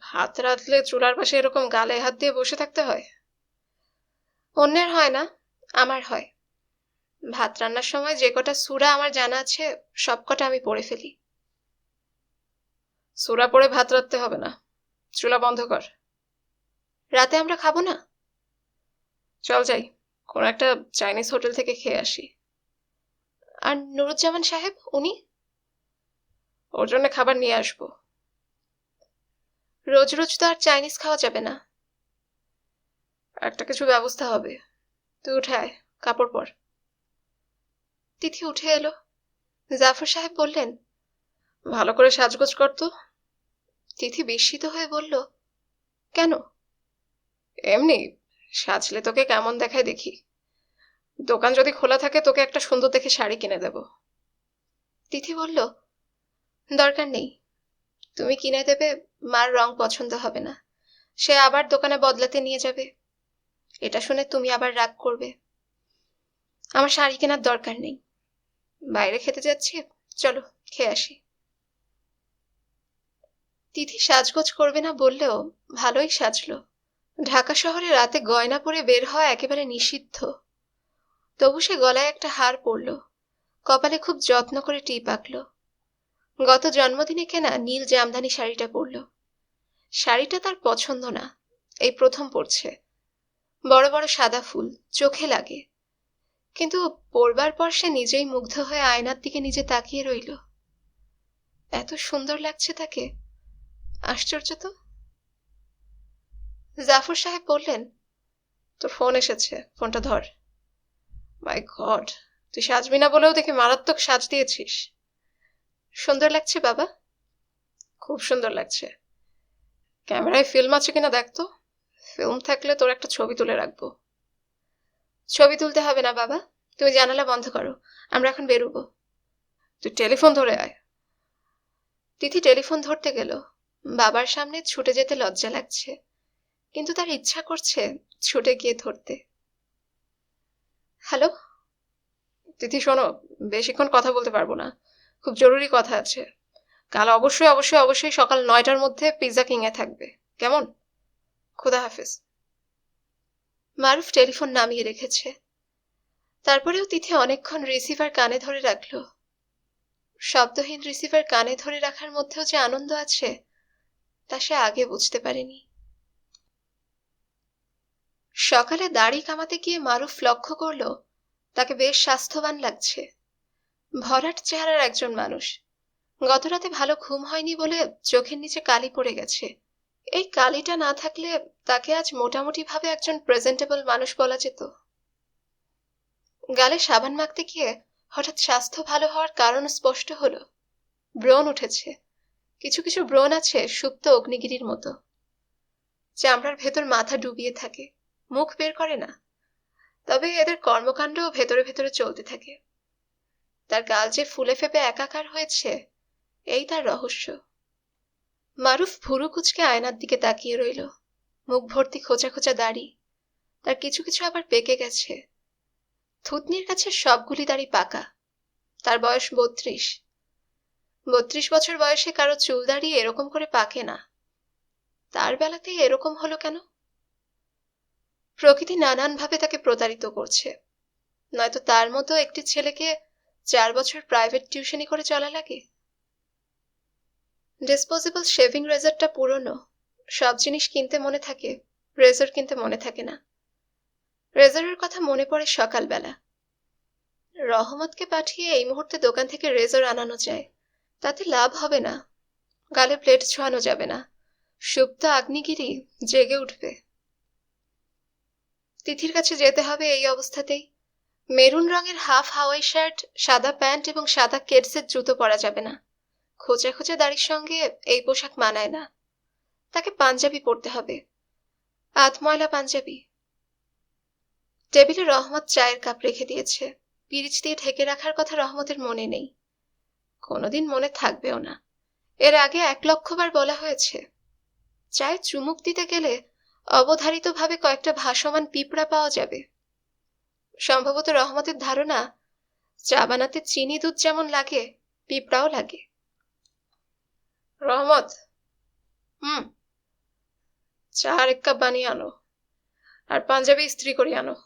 ভাত রাঁধলে চুলার পাশে এরকম গালে হাত দিয়ে বসে থাকতে হয়? অন্যের হয় না, আমার হয়। ভাত রান্নার সময় যে কটা সূরা আমার জানা আছে সব কটা আমি পড়ে ফেলি। সূরা পড়ে ভাত রাঁধতে হবে না, চুলা বন্ধ কর। রাতে আমরা খাবো না? চল যাই, কোন একটা চাইনিজ হোটেল থেকে খেয়ে আসি। আর নুরুজ্জামান সাহেব, উনি? ওর জন্য খাবার নিয়ে আসবো। রোজ রোজ তো আর চাইনিজ খাওয়া যাবে না। একটা কিছু ব্যবস্থা হবে। তুই উঠে আয়, কাপড় পর। তিথি উঠে এলো। জাফর সাহেব বললেন, ভালো করে সাজগোজ কর তো। তিথি বিস্মিত হয়ে বলল, কেন? এমনি, সাজলে তোকে কেমন দেখায় দেখি। দোকান যদি খোলা থাকে তোকে একটা সুন্দর দেখে শাড়ি কিনে দেব। তিথি বলল, দরকার নেই, তুমি কিনে দেবে, মার রং পছন্দ হবে না, সে আবার দোকানে বদলাতে নিয়ে যাবে। এটা শুনে তুমি আবার রাগ করবে। আমার শাড়ি কেনার দরকার নেই, বাইরে খেতে যাচ্ছি, চলো খেয়ে আসি। তিথি সাজগোজ করবে না বললেও ভালোই সাজলো। ঢাকা শহরে রাতে গয়না পরে বের হওয়া একেবারে নিষিদ্ধ, তবু সে গলায় একটা হার পরল, কপালে খুব যত্ন করে টিপ আঁকলো। গত জন্মদিনে কেনা নীল জামদানি শাড়িটা পরল। শাড়িটা তার পছন্দ না, এই প্রথম পরছে। বড় বড় সাদা ফুল, চোখে লাগে, কিন্তু পরবার পর সে নিজেই মুগ্ধ হয়ে আয়নার দিকে নিজে তাকিয়ে রইল। এত সুন্দর লাগছে তাকে, আশ্চর্য তো। জাফর সাহেব বললেন, তোর ফোন এসেছে, ফোনটা ধর। মাই গড, তুই সাজবি না বলেও দেখে মারাত্মক সাজ দিয়েছিস। সুন্দর লাগছে বাবা। খুব সুন্দর লাগছে। ক্যামেরায় ফিল্ম আছে কিনা দেখ তো, ফিল্ম থাকলে তোর একটা ছবি তুলে রাখবো। ছবি তুলতে হবে না বাবা, তুমি জানালা বন্ধ করো, আমরা এখন বেরোবো। তুই টেলিফোন ধরে আয়। তিথি টেলিফোন ধরতে গেল। বাবার সামনে ছুটে যেতে লজ্জা লাগছে, কিন্তু তার ইচ্ছা করছে ছুটে গিয়ে ধরতে। হ্যালো। তিথি শোনো, বেশিক্ষণ কথা বলতে পারবো না, খুব জরুরি কথা আছে। কাল অবশ্যই অবশ্যই অবশ্যই সকাল 9টার মধ্যে পিৎজা কিং এ থাকবে, কেমন? খুদা হাফেজ। মারুফ টেলিফোন নামিয়ে রেখেছে। তারপরেও তিথি অনেকক্ষণ রিসিভার কানে ধরে রাখলো। শব্দহীন রিসিভার কানে ধরে রাখার মধ্যেও যে আনন্দ আছে তা সে আগে বুঝতে পারেনি। সকালে দাড়ি কামাতে গিয়ে মারুফ লক্ষ্য করলো তাকে বেশ স্বাস্থ্যবান লাগছে। ভরাট চেহারার একজন মানুষ। গতরাতে ভালো ঘুম হয়নি বলে চোখের নিচে কালি পড়ে গেছে। এই কালিটা না থাকলে তাকে আজ মোটামুটি ভাবে একজন প্রেজেন্টেবল মানুষ বলা যেত। গালে সাবান মাখতে গিয়ে হঠাৎ স্বাস্থ্য ভালো হওয়ার কারণ স্পষ্ট হলো। ব্রণ উঠেছে, কিছু কিছু ব্রণ আছে সুপ্ত অগ্নিগিরির মতো, চামড়ার ভেতর মাথা ডুবিয়ে থাকে, মুখ বের করে না, তবে এদের কর্মকাণ্ডও ভেতরে ভেতরে চলতে থাকে। তার গাল যে ফুলে ফেপে একাকার হয়েছে, এই তার রহস্য। মারুফ ভুরু কুচকে আয়নার দিকে তাকিয়ে রইল। মুখ ভর্তি খোঁচা খোঁচা দাড়ি, তার কিছু কিছু আবার পেকে গেছে। থুতনির কাছে সবগুলি দাড়ি পাকা। তার বয়স 32। 32 বছর বয়সে কারো চুল দাড়ি এরকম করে পাকে না, তার বেলাতেই এরকম হলো কেন? প্রকৃতি নানানভাবে তাকে প্রতারিত করছে, নয়তো তার মতো একটি ছেলেকে 4 বছর প্রাইভেট টিউশনি করে চলা লাগে। ডিসপোজেবল শেভিং রেজারটা পুরনো, সব জিনিস কিনতে মনে থাকে, রেজার কিনতে মনে থাকে না। রেজারের কথা মনে পড়ে সকালবেলা। রহমতকে পাঠিয়ে এই মুহূর্তে দোকান থেকে রেজার আনানো যায়, তাতে লাভ হবে না, গালে প্লেট ছোঁয়ানো যাবে না, সুপ্ত আগ্নেয়গিরি জেগে উঠবে। তিথির কাছে যেতে হবে এই অবস্থাতেই। মেরুন রঙের হাফ হাওয়াই শার্ট, সাদা প্যান্ট এবং সাদা কেডসের জুতো পরা যাবে না। খোঁচা খোঁচা দাড়ির সঙ্গে এই পোশাক মানায় না। তাকে পাঞ্জাবি পরতে হবে, আধময়লা পাঞ্জাবি। টেবিলে রহমত চায়ের কাপ রেখে দিয়েছে, পিরিচ দিয়ে ঢেকে রাখার কথা রহমতের মনে নেই, কোনোদিন মনে থাকবেও না। এর আগে 1,00,000 বার বলা হয়েছে। চায়ে চুমুক দিতে গেলে অবধারিতভাবে কয়েকটা ভাসমান পিঁপড়া পাওয়া যাবে। সম্ভবত রহমতের ধারণা, চা বানাতে চিনি দুধ যেমন লাগে পিঁপড়াও লাগে। রহমত, চা আর 1 কাপ বানিয়ে আনো, আর পাঞ্জাবি ইস্ত্রি করে আনো।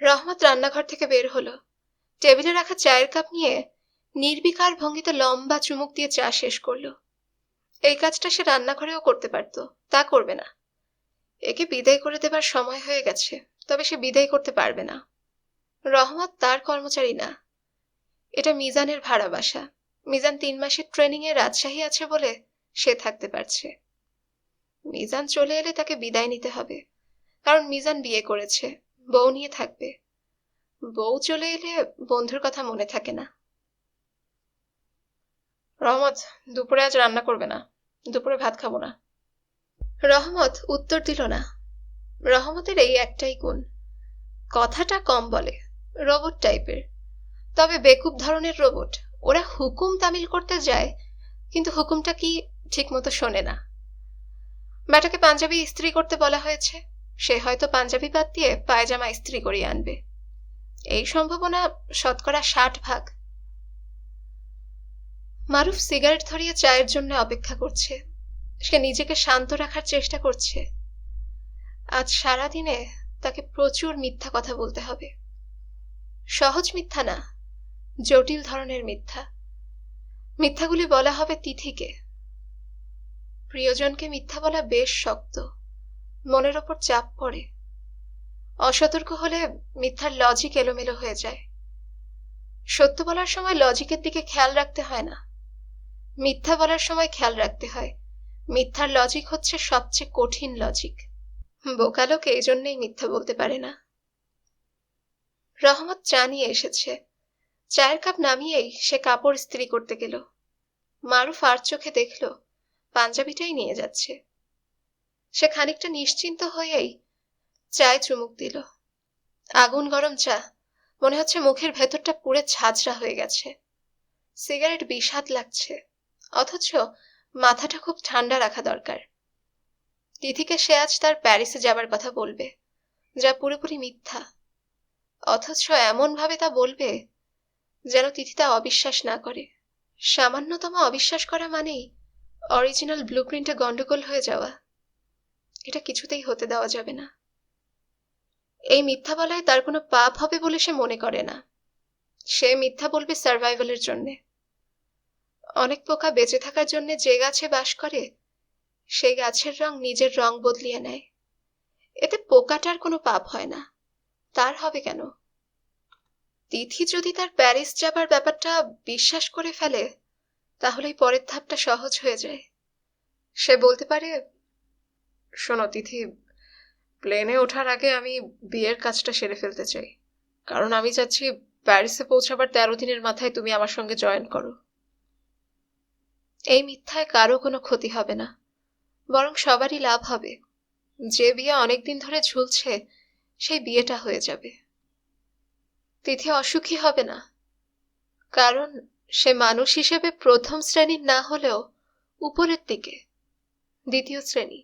রহমত রান্নাঘর থেকে বের হলো। টেবিলে রাখা চায়ের কাপ নিয়ে নির্বিকার ভঙ্গিতে লম্বা চুমুক দিয়ে চা শেষ করলো। এই কাজটা সে রান্নাঘরেও করতে পারত, তা করবে না। একে বিদায় করে দেবার সময় হয়ে গেছে, তবে সে বিদায় করতে পারবে না। রহমত তার কর্মচারী না, এটা মিজানের ভাড়া বাসা। মিজান 3 মাসের ট্রেনিং এ রাজশাহী আছে বলে সে থাকতে পারছে। মিজান চলে এলে তাকে বিদায় নিতে হবে, কারণ মিজান বিয়ে করেছে, বউ নিয়ে থাকবে। বউ চলে এলে বন্ধুর কথা মনে থাকে না। রহমত, দুপুরে আজ রান্না করবে না, দুপুরে ভাত খাবো না। রহমত উত্তর দিল না। রহমতের এই একটাই গুণ, কথাটা কম বলে, রোবট টাইপের, তবে বেকুব ধরনের রোবট। ওরা হুকুম তামিল করতে যায়, কিন্তু হুকুমটা কি ঠিক মতো শোনে না। ব্যাটাকে পাঞ্জাবি ইস্ত্রি করতে বলা হয়েছে, সে হয়তো পাঞ্জাবি বাদ দিয়ে পায়জামা ইস্ত্রি করিয়ে আনবে। এই সম্ভাবনা 60%। মারুফ সিগারেট ধরিয়ে চায়ের জন্য অপেক্ষা করছে। সে নিজেকে শান্ত রাখার চেষ্টা করছে। আজ সারাদিনে তাকে প্রচুর মিথ্যা কথা বলতে হবে। সহজ মিথ্যা না, জটিল ধরনের মিথ্যা। মিথ্যাগুলি বলা হবে তিথিকে। প্রিয়জনকে মিথ্যা বলা বেশ শক্ত, মনের ওপর চাপ পড়ে। অসতর্ক হলে মিথ্যার লজিক এলোমেলো হয়ে যায়। সত্য বলার সময় লজিকের দিকে খেয়াল রাখতে হয় না, মিথ্যা বলার সময় খেয়াল রাখতে হয়। মিথ্যার লজিক হচ্ছে সবচেয়ে কঠিন লজিক। বোকা লোক এই জন্যই মিথ্যা বলতে পারে না। রহমত চা নিয়ে এসেছে। চায়ের কাপ নামিয়েই সে কাপড় ইস্ত্রি করতে গেল। মারুফ আর চোখে দেখল পাঞ্জাবিটাই নিয়ে যাচ্ছে। সে খানিকটা নিশ্চিন্ত হয়েই চায়ে চুমুক দিল। আগুন গরম চা, মনে হচ্ছে মুখের ভেতরটা পুড়ে ঝাঁঝরা হয়ে গেছে। সিগারেট বিষাদ লাগছে, অথচ মাথাটা খুব ঠান্ডা রাখা দরকার। তিথিকে সে আজ তার প্যারিসে যাবার কথা বলবে, যা পুরোপুরি মিথ্যা। অথচ এমন ভাবে তা বলবে যেন তিথি তা অবিশ্বাস না করে। সামান্যতম অবিশ্বাস করা মানেই অরিজিনাল ব্লুপ্রিন্টে গন্ডগোল হয়ে যাওয়া। এটা কিছুতেই হতে দেওয়া যাবে না। এই মিথ্যা বলায় তার কোনো পাপ হবে বলে সে মনে করে না। সে মিথ্যা বলবে সার্ভাইভালের জন্যে। অনেক পোকা বেঁচে থাকার জন্য যে গাছে বাস করে, সেই গাছের রং নিজের রং বদলিয়ে নেয়। এতে পোকাটার কোনো পাপ হয় না, তার হবে কেন? তিথি যদি তার প্যারিস যাবার ব্যাপারটা বিশ্বাস করে ফেলে, তাহলেই পরের ধাপটা সহজ হয়ে যায়। সে বলতে পারে, শোনো তিথি, প্লেনে ওঠার আগে আমি বিয়ের কাজটা সেরে ফেলতে চাই, কারণ আমি চাচ্ছি প্যারিসে পৌঁছাবার 13 দিনের মাথায় তুমি আমার সঙ্গে জয়েন করো। এই মিথ্যায় কারো কোনো ক্ষতি হবে না, বরং সবারই লাভ হবে। যে বিয়ে অনেকদিন ধরে ঝুলছে, সেই বিয়েটা হয়ে যাবে। তিথি অসুখী হবে না, কারণ সে মানুষ হিসেবে প্রথম শ্রেণীর না হলেও উপরের দিকে, দ্বিতীয় শ্রেণী।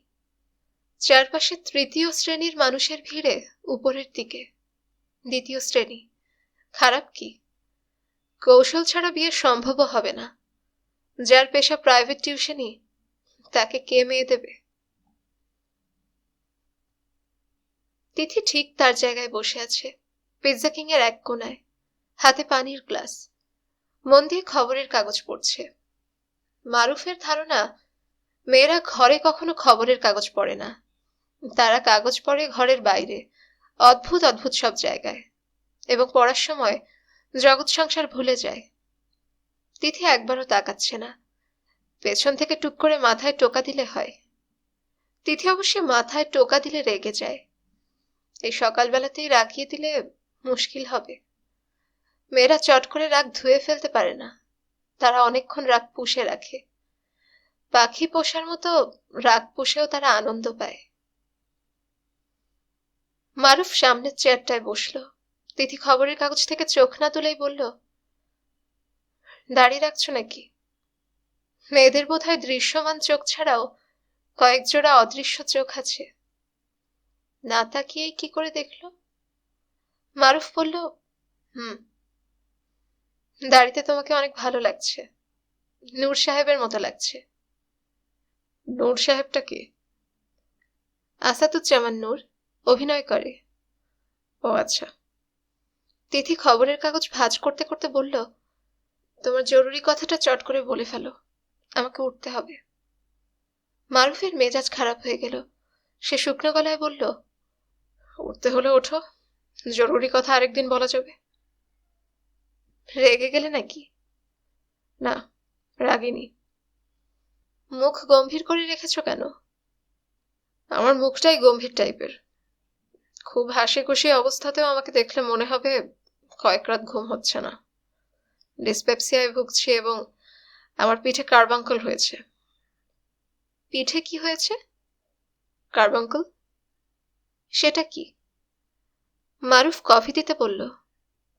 চারপাশে তৃতীয় শ্রেণীর মানুষের ভিড়ে উপরের দিকে, দ্বিতীয় শ্রেণী। খারাপ কি? কৌশল ছাড়া বিয়ে সম্ভবও হবে না। যার পেশা প্রাইভেট টিউশনি, তাকে কে মেয়ে দেবে? তিথি ঠিক তার জায়গায় বসে আছে, পিৎজা কিং এর এক কোনায়, হাতে পানির গ্লাস, মন দিয়ে খবরের কাগজ পড়ছে। মারুফের ধারণা, মেয়েরা ঘরে কখনো খবরের কাগজ পড়ে না। তারা কাগজ পড়ে ঘরের বাইরে, অদ্ভুত অদ্ভুত সব জায়গায়, এবং পড়ার সময় জগৎ সংসার ভুলে যায়। তিথি একবারও তাকাচ্ছে না। পেছন থেকে টুক করে মাথায় টোকা দিলে হয়। তিথি অবশ্য মাথায় টোকা দিলে রেগে যায়। এই সকালবেলাতেই রাগিয়ে দিলে মুশকিল হবে। মেয়েরা চট করে রাগ ধুয়ে ফেলতে পারে না, তারা অনেকক্ষণ রাগ পুষে রাখে। পাখি পোষার মতো রাগ পুষেও তারা আনন্দ পায়। মারুফ সামনের চেয়ারটায় বসল। তিথি খবরের কাগজ থেকে চোখ না তুলেই বলল, দাঁড়িয়ে রাখছো নাকি? মেয়েদের বোধহয় দৃশ্যমান চোখ ছাড়াও কয়েক জোড়া অদৃশ্য চোখ আছে। না তাকিয়েই কি করে দেখলো? মারুফ বলল, হুম। দাড়িতে তোমাকে অনেক ভালো লাগছে, নূর সাহেবের মতো লাগছে। নূর সাহেবটা কে? আসাদুজ্জামান নূর, অভিনয় করে। ও আচ্ছা। তিথি খবরের কাগজ ভাঁজ করতে করতে বলল, তোমার জরুরি কথাটা চট করে বলে ফেলো, আমাকে উঠতে হবে। মারুফের মেজাজ খারাপ হয়ে গেল। সে শুকনো গলায় বলল, উঠতে হলে ওঠো, জরুরি কথা আরেকদিন বলা যাবে। রেগে গেলে নাকি? না, রাগিনি। মুখ গম্ভীর করে রেখেছ কেন? আমার মুখটাই গম্ভীর টাইপের। খুব হাসি খুশি অবস্থাতেও আমাকে দেখলে মনে হবে কয়েক রাত ঘুম হচ্ছে না। ডিসপেপসিয়ায় ভুগছি এবং আমার পিঠে কার্বাঙ্কল হয়েছে। পিঠে কি হয়েছে? কার্বাঙ্কল? সেটা কি? মারুফ কফি দিতে বলল।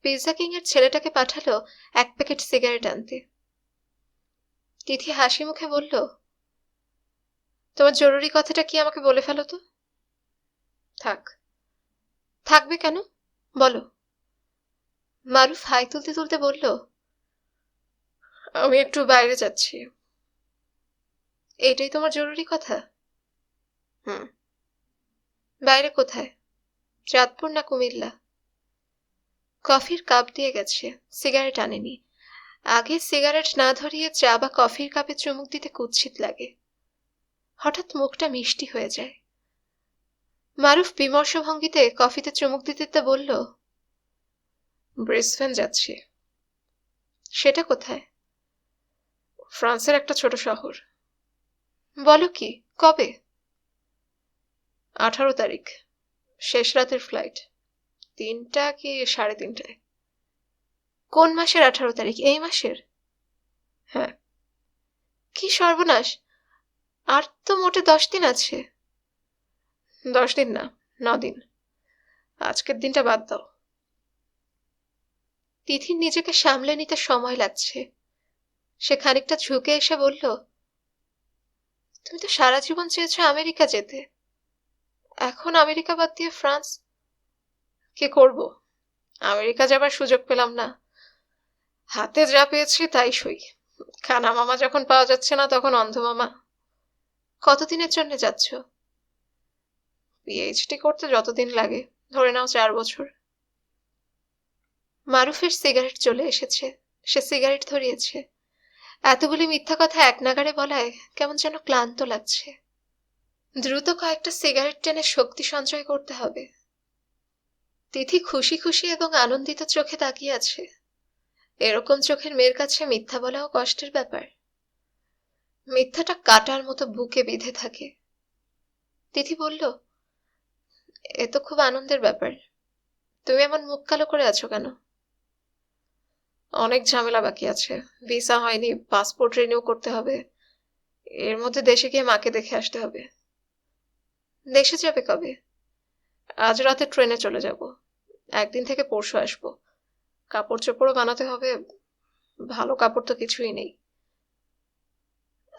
পিৎজা কিং এর ছেলেটাকে পাঠালো 1 প্যাকেট সিগারেট আনতে। তিথি হাসি মুখে বলল, তোমার জরুরি কথাটা কি আমাকে বলে ফেলো তো। থাক। থাকবে কেন? বলো। মারুফ হাই তুলতে তুলতে বলল, আমি একটু বাইরে যাচ্ছি। এটাই তোমার জরুরি কথা? হুম। বাইরে কোথায়? চাঁদপুর না কুমিল্লা? কফির কাপ দিয়ে গেছে, সিগারেট আনেনি। আগে সিগারেট না ধরিয়ে চা বা কফির কাপে চুমুক দিতে কুৎসিত লাগে। হঠাৎ মুখটা মিষ্টি হয়ে যায়। মারুফ বিমর্ষ ভঙ্গিতে কফিতে চুমুক দিতে দিতে বলল, ব্রিসবেন যাচ্ছি। সেটা কোথায়? ফ্রান্সের একটা ছোট শহর। বলো কি, কবে? 18 তারিখ, শেষ রাতের ফ্লাইট। 3টা কি 3:30টায়। কোন মাসের 18 তারিখ? এই মাসের? হ্যাঁ। কি সর্বনাশ! আর তো মোটে 10 দিন আছে। 10 দিন না, 9 দিন। আজকের দিনটা বাদ দাও। তিথির নিজেকে সামলে নিতে সময় লাগছে। সে খানিকটা ঝুঁকে এসে বলল, তুমি তো সারা জীবন চেয়েছো আমেরিকা যেতে, এখন আমেরিকা বাদ দিয়ে ফ্রান্স? কি করব, আমেরিকা যাবার সুযোগ পেলাম না। হাতে যা পেয়েছি তাই সই। কানা মামা যখন পাওয়া যাচ্ছে না, তখন অন্ধ মামা। কতদিনের জন্য যাচ্ছ? পিএইচডি করতে যতদিন লাগে, ধরে নাও 4 বছর। মারুফের সিগারেট চলে এসেছে। সে সিগারেট ধরিয়েছে। এতগুলি মিথ্যা কথা এক নাগাড়ে বলায় কেমন যেন ক্লান্ত লাগছে। দ্রুত কয়েকটা সিগারেট টেনে শক্তি সঞ্চয় করতে হবে। তিথি খুশি খুশি এবং আনন্দিত চোখে তাকিয়ে আছে। এরকম চোখের মেয়ের কাছে মিথ্যা বলাও কষ্টের ব্যাপার। মিথ্যাটা কাটার মতো বুকে বিঁধে থাকে। তিথি বলল, এ তো খুব আনন্দের ব্যাপার। তুমি এমন মুখ কালো করে আছো কেন? অনেক ঝামেলা বাকি আছে। ভিসা হয়নি, পাসপোর্ট রিনিউ করতে হবে। এর মধ্যে দেশে গিয়ে মাকে দেখে আসতে হবে। দেশে যাবে কবে? আজ রাতে ট্রেনে চলে যাব। একদিন থেকে পরশু আসবো। কাপড় চোপড়ও বানাতে হবে। ভালো কাপড় তো কিছুই নেই।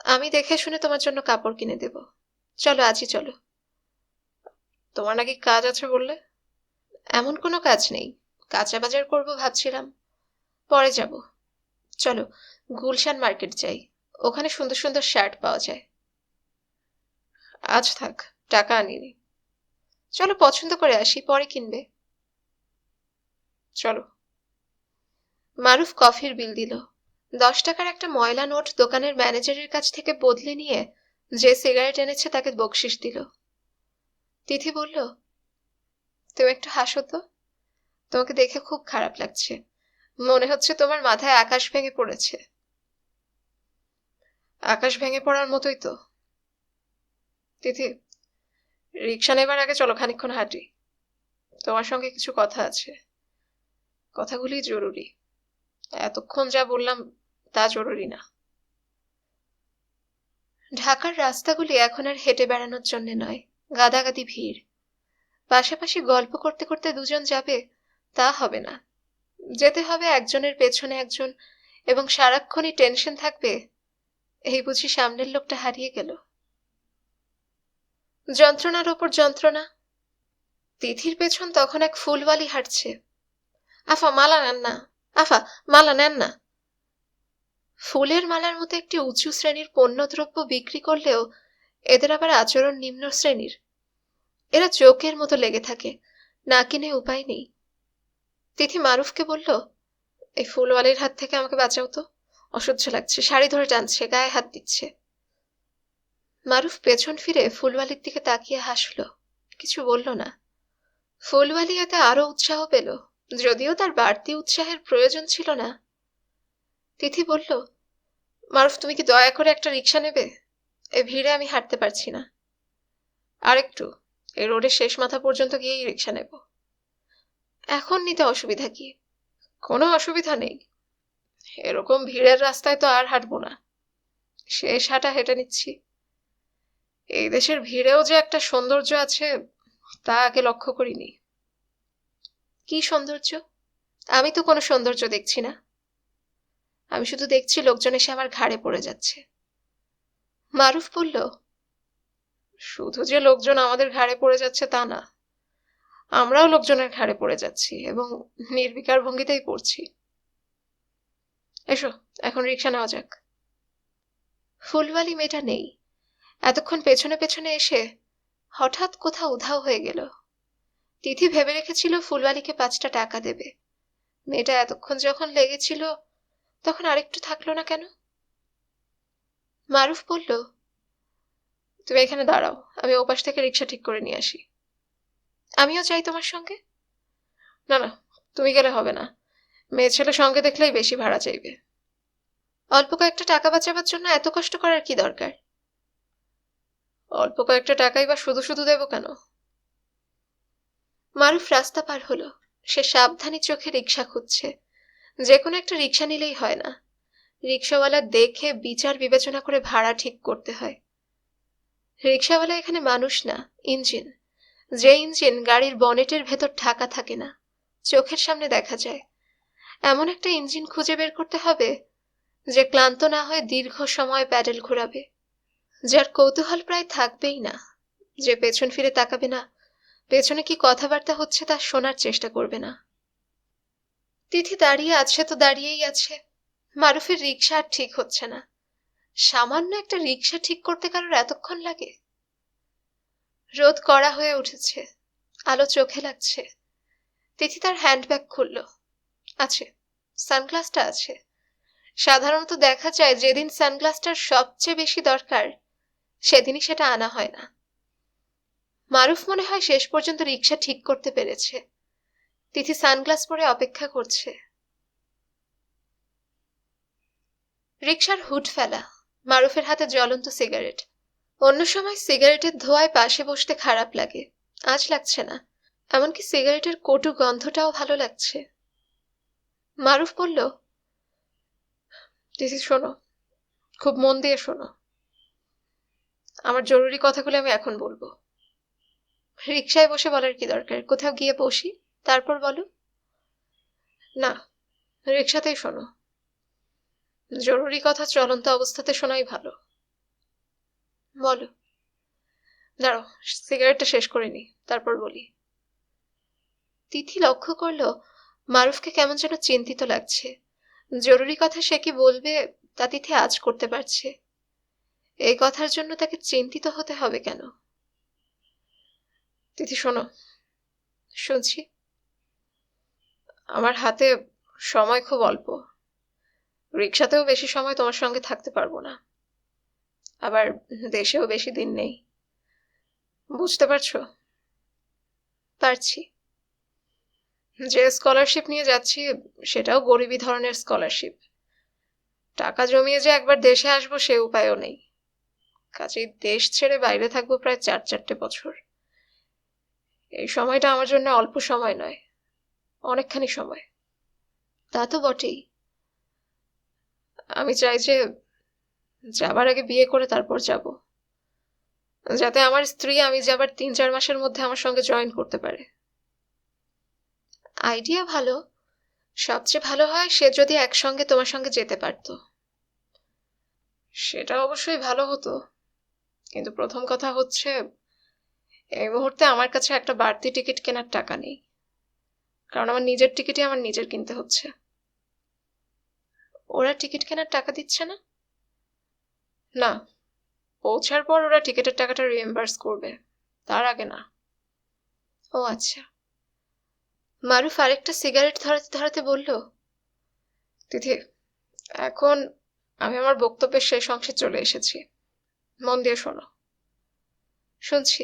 আমি দেখে শুনে তোমার জন্য কাপড় কিনে দেব। চলো, আজই চলো। তোমার নাকি কাজ আছে বললে? এমন কোনো কাজ নেই, কাঁচা বাজার করবো ভাবছিলাম, পরে যাব। চলো, গুলশান মার্কেট যাই। ওখানে সুন্দর সুন্দর শার্ট পাওয়া যায়। আজ থাক, টাকা আনিনি। চলো, পছন্দ করে আসি, পরে কিনবে। চলো। মারুফ কফির বিল দিল। 10 টাকার একটা ময়লা নোট দোকানের ম্যানেজারের কাছ থেকে বদলে নিয়ে যে সিগারেট এনেছে তাকে বকশিস দিল। তিথি বলল, তুমি একটু হাসো তো। তোমাকে দেখে খুব খারাপ লাগছে। মনে হচ্ছে তোমার মাথায় আকাশ ভেঙে পড়েছে। আকাশ ভেঙে পড়ার মতোই তো। তিথি, রিক্সা নেবার আগে চলো খানিকক্ষণ হাঁটি। তোমার সঙ্গে কিছু কথা আছে। কথাগুলি জরুরি। এতক্ষণ যা বললাম তা জরুরি না। ঢাকার রাস্তাগুলি এখন আর হেঁটে বেড়ানোর জন্য নয়, গাদাগাদি ভিড়। পাশাপাশি গল্প করতে করতে দুজন যাবে তা হবে না। যেতে হবে একজনের পেছনে একজন, এবং সারাক্ষণই টেনশন থাকবে, এই বুঝি সামনের লোকটা হারিয়ে গেল। যন্ত্রণার ওপর যন্ত্রণা। তিথির পেছন তখন এক ফুলওয়ালি হাঁটছে। আফা, মালা নেন না। আফা, মালা নেন না। ফুলের মালার মতো একটি উঁচু শ্রেণীর পণ্যদ্রব্য বিক্রি করলেও এদের আবার আচরণ নিম্ন শ্রেণীর। এরা চোখের মতো লেগে থাকে, না কিনে উপায় নেই। তিথি মারুফকে বলল, এই ফুলওয়ালির হাত থেকে আমাকে বাঁচাও তো, অসহ্য লাগছে, শাড়ি ধরে টানছে, গায়ে হাত দিচ্ছে। মারুফ পেছন ফিরে ফুলওয়ালির দিকে তাকিয়ে হাসল, কিছু বলল না। ফুলওয়ালি এতে আরো উৎসাহ পেল, যদিও তার বাড়তি উৎসাহের প্রয়োজন ছিল না। তিথি বলল, মারুফ, তুমি কি দয়া করে একটা রিক্সা নেবে? এ ভিড়ে আমি হাঁটতে পারছি না। আরেকটু, এই রোডের শেষ মাথা পর্যন্ত গিয়েই রিক্সা নেব। এখন নিতে অসুবিধা কি? কোনো অসুবিধা নেই। এরকম ভিড়ের রাস্তায় তো আর হাঁটবো না, শেষ হাঁটা হেঁটে নিচ্ছি। এই দেশের ভিড়েও যে একটা সৌন্দর্য আছে তা আগে লক্ষ্য করিনি। কি সৌন্দর্য? আমি তো কোনো সৌন্দর্য দেখছি না। আমি শুধু দেখছি লোকজন এসে আমার ঘাড়ে পড়ে যাচ্ছে। মারুফ বলল, শুধু যে লোকজন আমাদের ঘাড়ে পড়ে যাচ্ছে তা না, আমরাও লোকজনের ঘাড়ে পড়ে যাচ্ছি এবং নির্বিকার ভঙ্গিতেই পড়ছি। এসো, এখন রিক্সা নেওয়া যাক। ফুলওয়ালি মেয়েটা নেই। এতক্ষণ পেছনে পেছনে এসে হঠাৎ কোথাও উধাও হয়ে গেল। তিথি ভেবে রেখেছিল ফুলওয়ালিকে 5টা টাকা দেবে। মেয়েটা এতক্ষণ যখন লেগেছিল তখন আরেকটু থাকলো না কেন? মারুফ বলল, তুমি এখানে দাঁড়াও, আমি ওপাশ থেকে রিক্সা ঠিক করে নিয়ে আসি। আমিও চাই তোমার সঙ্গে। না না, তুমি গেলে হবে না, মেয়ে ছেলে সঙ্গে দেখলেই বেশি ভাড়া চাইবে। অল্প কয়েকটা টাকা বাঁচাবার জন্য এত কষ্ট করার কি দরকার? অল্প কয়েকটা টাকাই বা শুধু শুধু দেবো কেন? মারুফ রাস্তা পার হলো। সে সাবধানী চোখে রিক্সা খুঁজছে। যে কোনো একটা রিক্সা নিলেই হয় না, রিক্সাওয়ালা দেখে বিচার বিবেচনা করে ভাড়া ঠিক করতে হয়। রিক্সাওয়ালা এখানে মানুষ না, ইঞ্জিন। যে ইঞ্জিন গাড়ির বনেটের ভেতর ঢাকা থাকে না, চোখের সামনে দেখা যায়। এমন একটা ইঞ্জিন খুঁজে বের করতে হবে যে ক্লান্ত না হয়ে দীর্ঘ সময় প্যাডেল ঘোরাবে, যার কৌতূহল প্রায় থাকবেই না, যে পেছন ফিরে তাকাবে না, পেছনে কি কথাবার্তা হচ্ছে তা শোনার চেষ্টা করবে না। তিথি দাঁড়িয়ে আছে তো দাঁড়িয়েই আছে। মারুফের রিক্সা আর ঠিক হচ্ছে না। সামান্য একটা রিক্সা ঠিক করতে কারোর এতক্ষণ লাগে? রোদ কড়া হয়ে উঠেছে, আলো চোখে লাগছে। তিথি তার হ্যান্ডব্যাগ খুলল। আছে, সানগ্লাসটা আছে। সাধারণত দেখা যায় যেদিন সানগ্লাসটার সবচেয়ে বেশি দরকার সেদিনই সেটা আনা হয় না। মারুফ মনে হয় শেষ পর্যন্ত রিক্সা ঠিক করতে পেরেছে। তিথি সানগ্লাস পরে অপেক্ষা করছে। রিক্সার হুড ফেলা, মারুফের হাতে জ্বলন্ত সিগারেট। অন্য সময় সিগারেটের ধোঁয়ায় পাশে বসতে খারাপ লাগে, আজ লাগছে না। এমনকি সিগারেটের কটু গন্ধটাও ভালো লাগছে। মারুফ বলল, তিথি শোনো, খুব মন দিয়ে শোনো। আমার জরুরি কথাগুলো আমি এখন বলবো। রিক্সায় বসে বলার কি দরকার? কোথাও গিয়ে বসি, তারপর বলো। না, রিক্সাতেই শোনো। জরুরি কথা চলন্ত অবস্থাতে শোনাই ভালো। বলো। দাঁড়াও, সিগারেটটা শেষ করে নি, তারপর বলি। তিথি লক্ষ্য করলো মারুফকে কেমন যেন চিন্তিত লাগছে। জরুরি কথা সে কি বলবে তা তিথি আজ করতে পারছে। এই কথার জন্য তাকে চিন্তিত হতে হবে কেন? তিথি শোনো। শুনছি। আমার হাতে সময় খুব অল্প। রিক্সাতেও বেশি সময় তোমার সঙ্গে থাকতে পারবো না, আবার দেশেও বেশি দিন নেই। বুঝতে পারছো? পারছি। যে স্কলারশিপ নিয়ে যাচ্ছি সেটাও গরিবী ধরনের স্কলারশিপ। টাকা জমিয়ে যে একবার দেশে আসবো সে উপায়ও নেই। কাজেই দেশ ছেড়ে বাইরে থাকবো প্রায় 4-4 বছর। এই সময়টা আমার জন্য অল্প সময় নয়, অনেকখানি সময়। তা তো বটেই। আমি চাই যে যাবার আগে বিয়ে করে তারপর যাব, যাতে আমার স্ত্রী আমি যাবার 3-4 মাসের মধ্যে আমার সঙ্গে জয়েন করতে পারে। আইডিয়া ভালো। সবচেয়ে ভালো হয় সে যদি একসঙ্গে তোমার সঙ্গে যেতে পারতো। সেটা অবশ্যই ভালো হতো, কিন্তু প্রথম কথা হচ্ছে এই মুহূর্তে আমার কাছে একটা বাড়তি টিকিট কেনার টাকা নেই, কারণ আমার নিজের টিকিটই আমার নিজের কিনতে হচ্ছে। ওরা টিকিট কেনার টাকা দিচ্ছে না? না, পৌঁছার পর ওরা টিকিটের টাকাটা রিএম্বার্স করবে, তার আগে না। ও আচ্ছা। মারুফ আরেকটা সিগারেট ধরাতে ধরাতে বলল, তিথি, এখন আমি আমার বক্তব্যের শেষ অংশে চলে এসেছি, মন দিয়ে শোনো। শুনছি।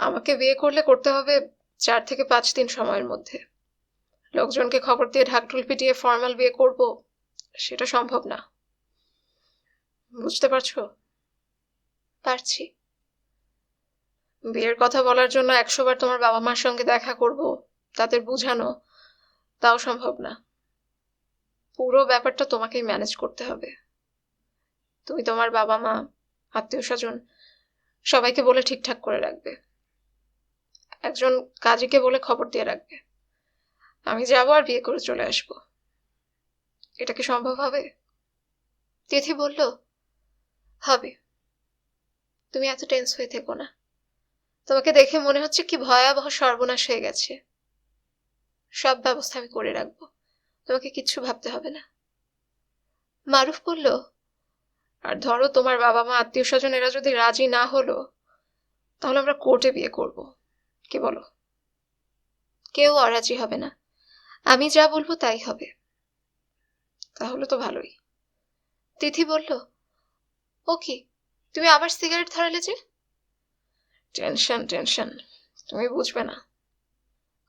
আমাকে বিয়ে করলে করতে হবে 4 থেকে 5 দিন সময়ের মধ্যে। লোকজনকে খবর দিয়ে ঢাকঢোল পিটিয়ে ফর্মাল বিয়ে করব সেটা সম্ভব না। বুঝতে পারছো? পারছি। বিয়ের কথা বলার জন্য 100 বার তোমার বাবা মার সঙ্গে দেখা করব, তাদের বুঝানো, তাও সম্ভব না। পুরো ব্যাপারটা তোমাকেই ম্যানেজ করতে হবে। তুমি তোমার বাবা মা, আত্মীয় স্বজন সবাইকে বলে ঠিকঠাক করে রাখবে। একজন কাজীকে বলে খবর দিয়ে রাখবে। আমি যাবো আর বিয়ে করে চলে আসবো। এটা কি সম্ভব হবে? তিথি বলল, হবে। তুমি এত টেন্স হয়ে থেকো না। তোমাকে দেখে মনে হচ্ছে কি ভয়াবহ সর্বনাশ হয়ে গেছে। সব ব্যবস্থা আমি করে রাখবো, তোমাকে কিচ্ছু ভাবতে হবে না। মারুফ বলল, আর ধরো তোমার বাবা মা আত্মীয় স্বজন এরা যদি রাজি না হলো, তাহলে আমরা কোর্টে বিয়ে করব, কি বলো? কেউ অরাজি হবে না, আমি যা বলবো তাই হবে। তাহলে তো ভালোই। তিথি বলল, ও কি, তুমি আবার সিগারেট ধরালে যে? টেনশন টেনশন, তুমি বুঝবে না।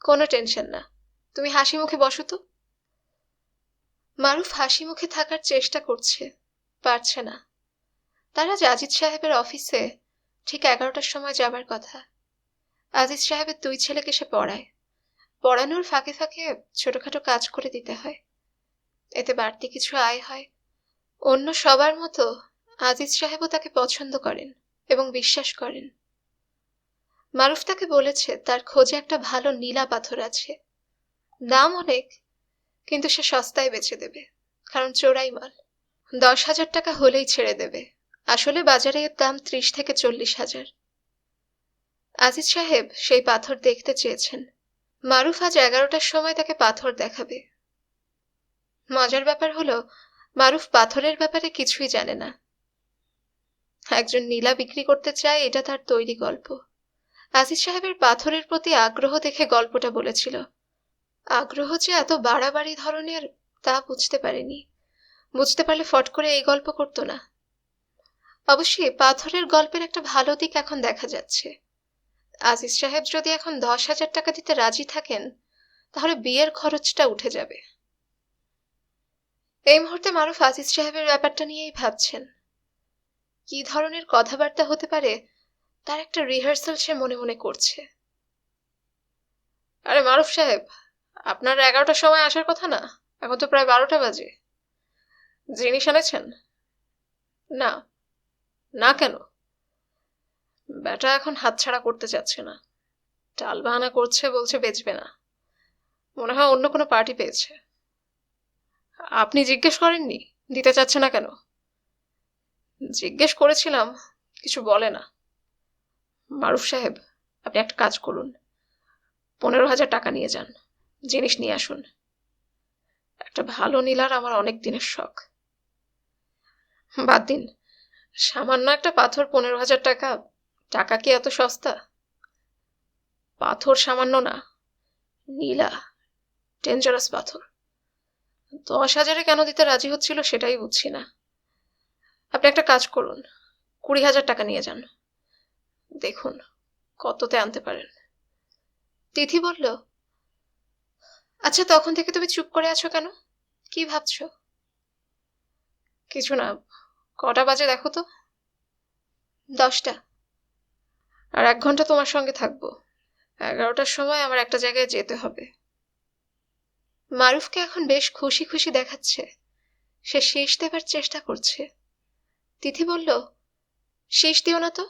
কোনো টেনশন না, তুমি হাসি মুখে বসো তো। মারুফ হাসি মুখে থাকার চেষ্টা করছে, পারছে না। তার আজ আজিজ সাহেবের অফিসে ঠিক 11টার সময় যাবার কথা। আজিজ সাহেবের 2 ছেলেকে সে পড়ায়, পড়ানোর ফাঁকে ফাঁকে ছোটখাটো কাজ করে দিতে হয়, এতে বাড়তি কিছু আয় হয়। অন্য সবার মতো আজিজ সাহেবও তাকে পছন্দ করেন এবং বিশ্বাস করেন। মারুফ তাকে বলেছে তার খোঁজে একটা ভালো নীলা পাথর আছে, দাম অনেক, কিন্তু সে সস্তায় বেচে দেবে, কারণ চোরাই মাল। 10,000 টাকা হলেই ছেড়ে দেবে, আসলে বাজারে এর দাম 30 থেকে 40,000। আজিজ সাহেব সেই পাথর দেখতে চেয়েছেন। মারুফ আজ 11টার সময় তাকে পাথর দেখাবে। মজার ব্যাপার হলো, মারুফ পাথরের ব্যাপারে কিছুই জানে না। একজন নীলা বিক্রি করতে চায়, এটা তার তৈরি গল্প। আজিজ সাহেবের পাথরের প্রতি আগ্রহ দেখে গল্পটা বলেছিল। আগ্রহ যে এত বাড়াবাড়ি ধরনের তা বুঝতে পারেনি, বুঝতে পারলে ফট করে এই গল্প করতো না। অবশ্যই পাথরের গল্পের একটা ভালো দিক এখন দেখা যাচ্ছে। আজিজ সাহেব যদি এখন 10,000 টাকা দিতে রাজি থাকেন, তাহলে বিয়ের খরচটা উঠে যাবে। এই মুহূর্তে মারুফ আজিজ সাহেবের ব্যাপারটা নিয়েই ভাবছেন। কি ধরনের কথাবার্তা হতে পারে তার একটা রিহার্সাল সে মনে মনে করছে। আরে মারুফ সাহেব, আপনার 11টার সময় আসার কথা না? এখন তো প্রায় 12টা বাজে। জিনিস এনেছেন? না। না কেন? বেটা এখন হাতছাড়া করতে চাচ্ছে না, টালবাহানা করছে, বলছে বেচবে না। মনে হয় অন্য কোনো পার্টি পেয়েছে। আপনি জিজ্ঞেস করেননি দিতে চাচ্ছে না কেন? জিজ্ঞেস করেছিলাম, কিছু বলে না। মারুফ সাহেব, আপনি একটা কাজ করুন, 15,000 টাকা নিয়ে যান, জিনিস নিয়ে আসুন। একটা ভালো নীলার আমার অনেক দিনের শখ। বাদ দিন, সামান্য একটা পাথর 15,000 টাকা, টাকা কি এত সস্তা? পাথর সামান্য না, নীলা, ডেঞ্জারাস পাথর। 10,000-এ কেন দিতে রাজি হচ্ছিল সেটাই বুঝছি না। আপনি একটা কাজ করুন, 20,000 টাকা নিয়ে যান, দেখুন কততে আনতে পারেন। তিথি বলল, আচ্ছা তখন থেকে তুমি চুপ করে আছো কেন, কি ভাবছো? কিছু না। কটা বাজে দেখো তো? 10টা। আর 1 ঘন্টা তোমার সঙ্গে থাকবো, 11টার সময় আমার একটা জায়গায় যেতে হবে। মারুফকে এখন বেশ খুশি খুশি দেখাচ্ছে, সে শীষ দেবার চেষ্টা করছে। তিথি বলল, শীষ দিও না তো,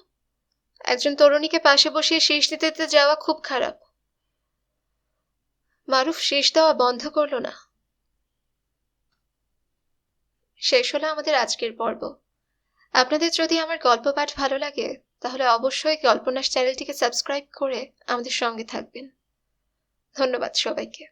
একজন তরুণীকে পাশে বসিয়ে শীষ দিতে দিতে যাওয়া খুব খারাপ। মারুফ শীষ দেওয়া বন্ধ করল না। শেষ হলো আমাদের আজকের পর্ব। আপনাদের যদি আমার গল্প পাঠ ভালো লাগে, তাহলে অবশ্যই গল্পনাশ চ্যানেলটিকে সাবস্ক্রাইব করে আমাদের সঙ্গে থাকবেন। ধন্যবাদ সবাইকে।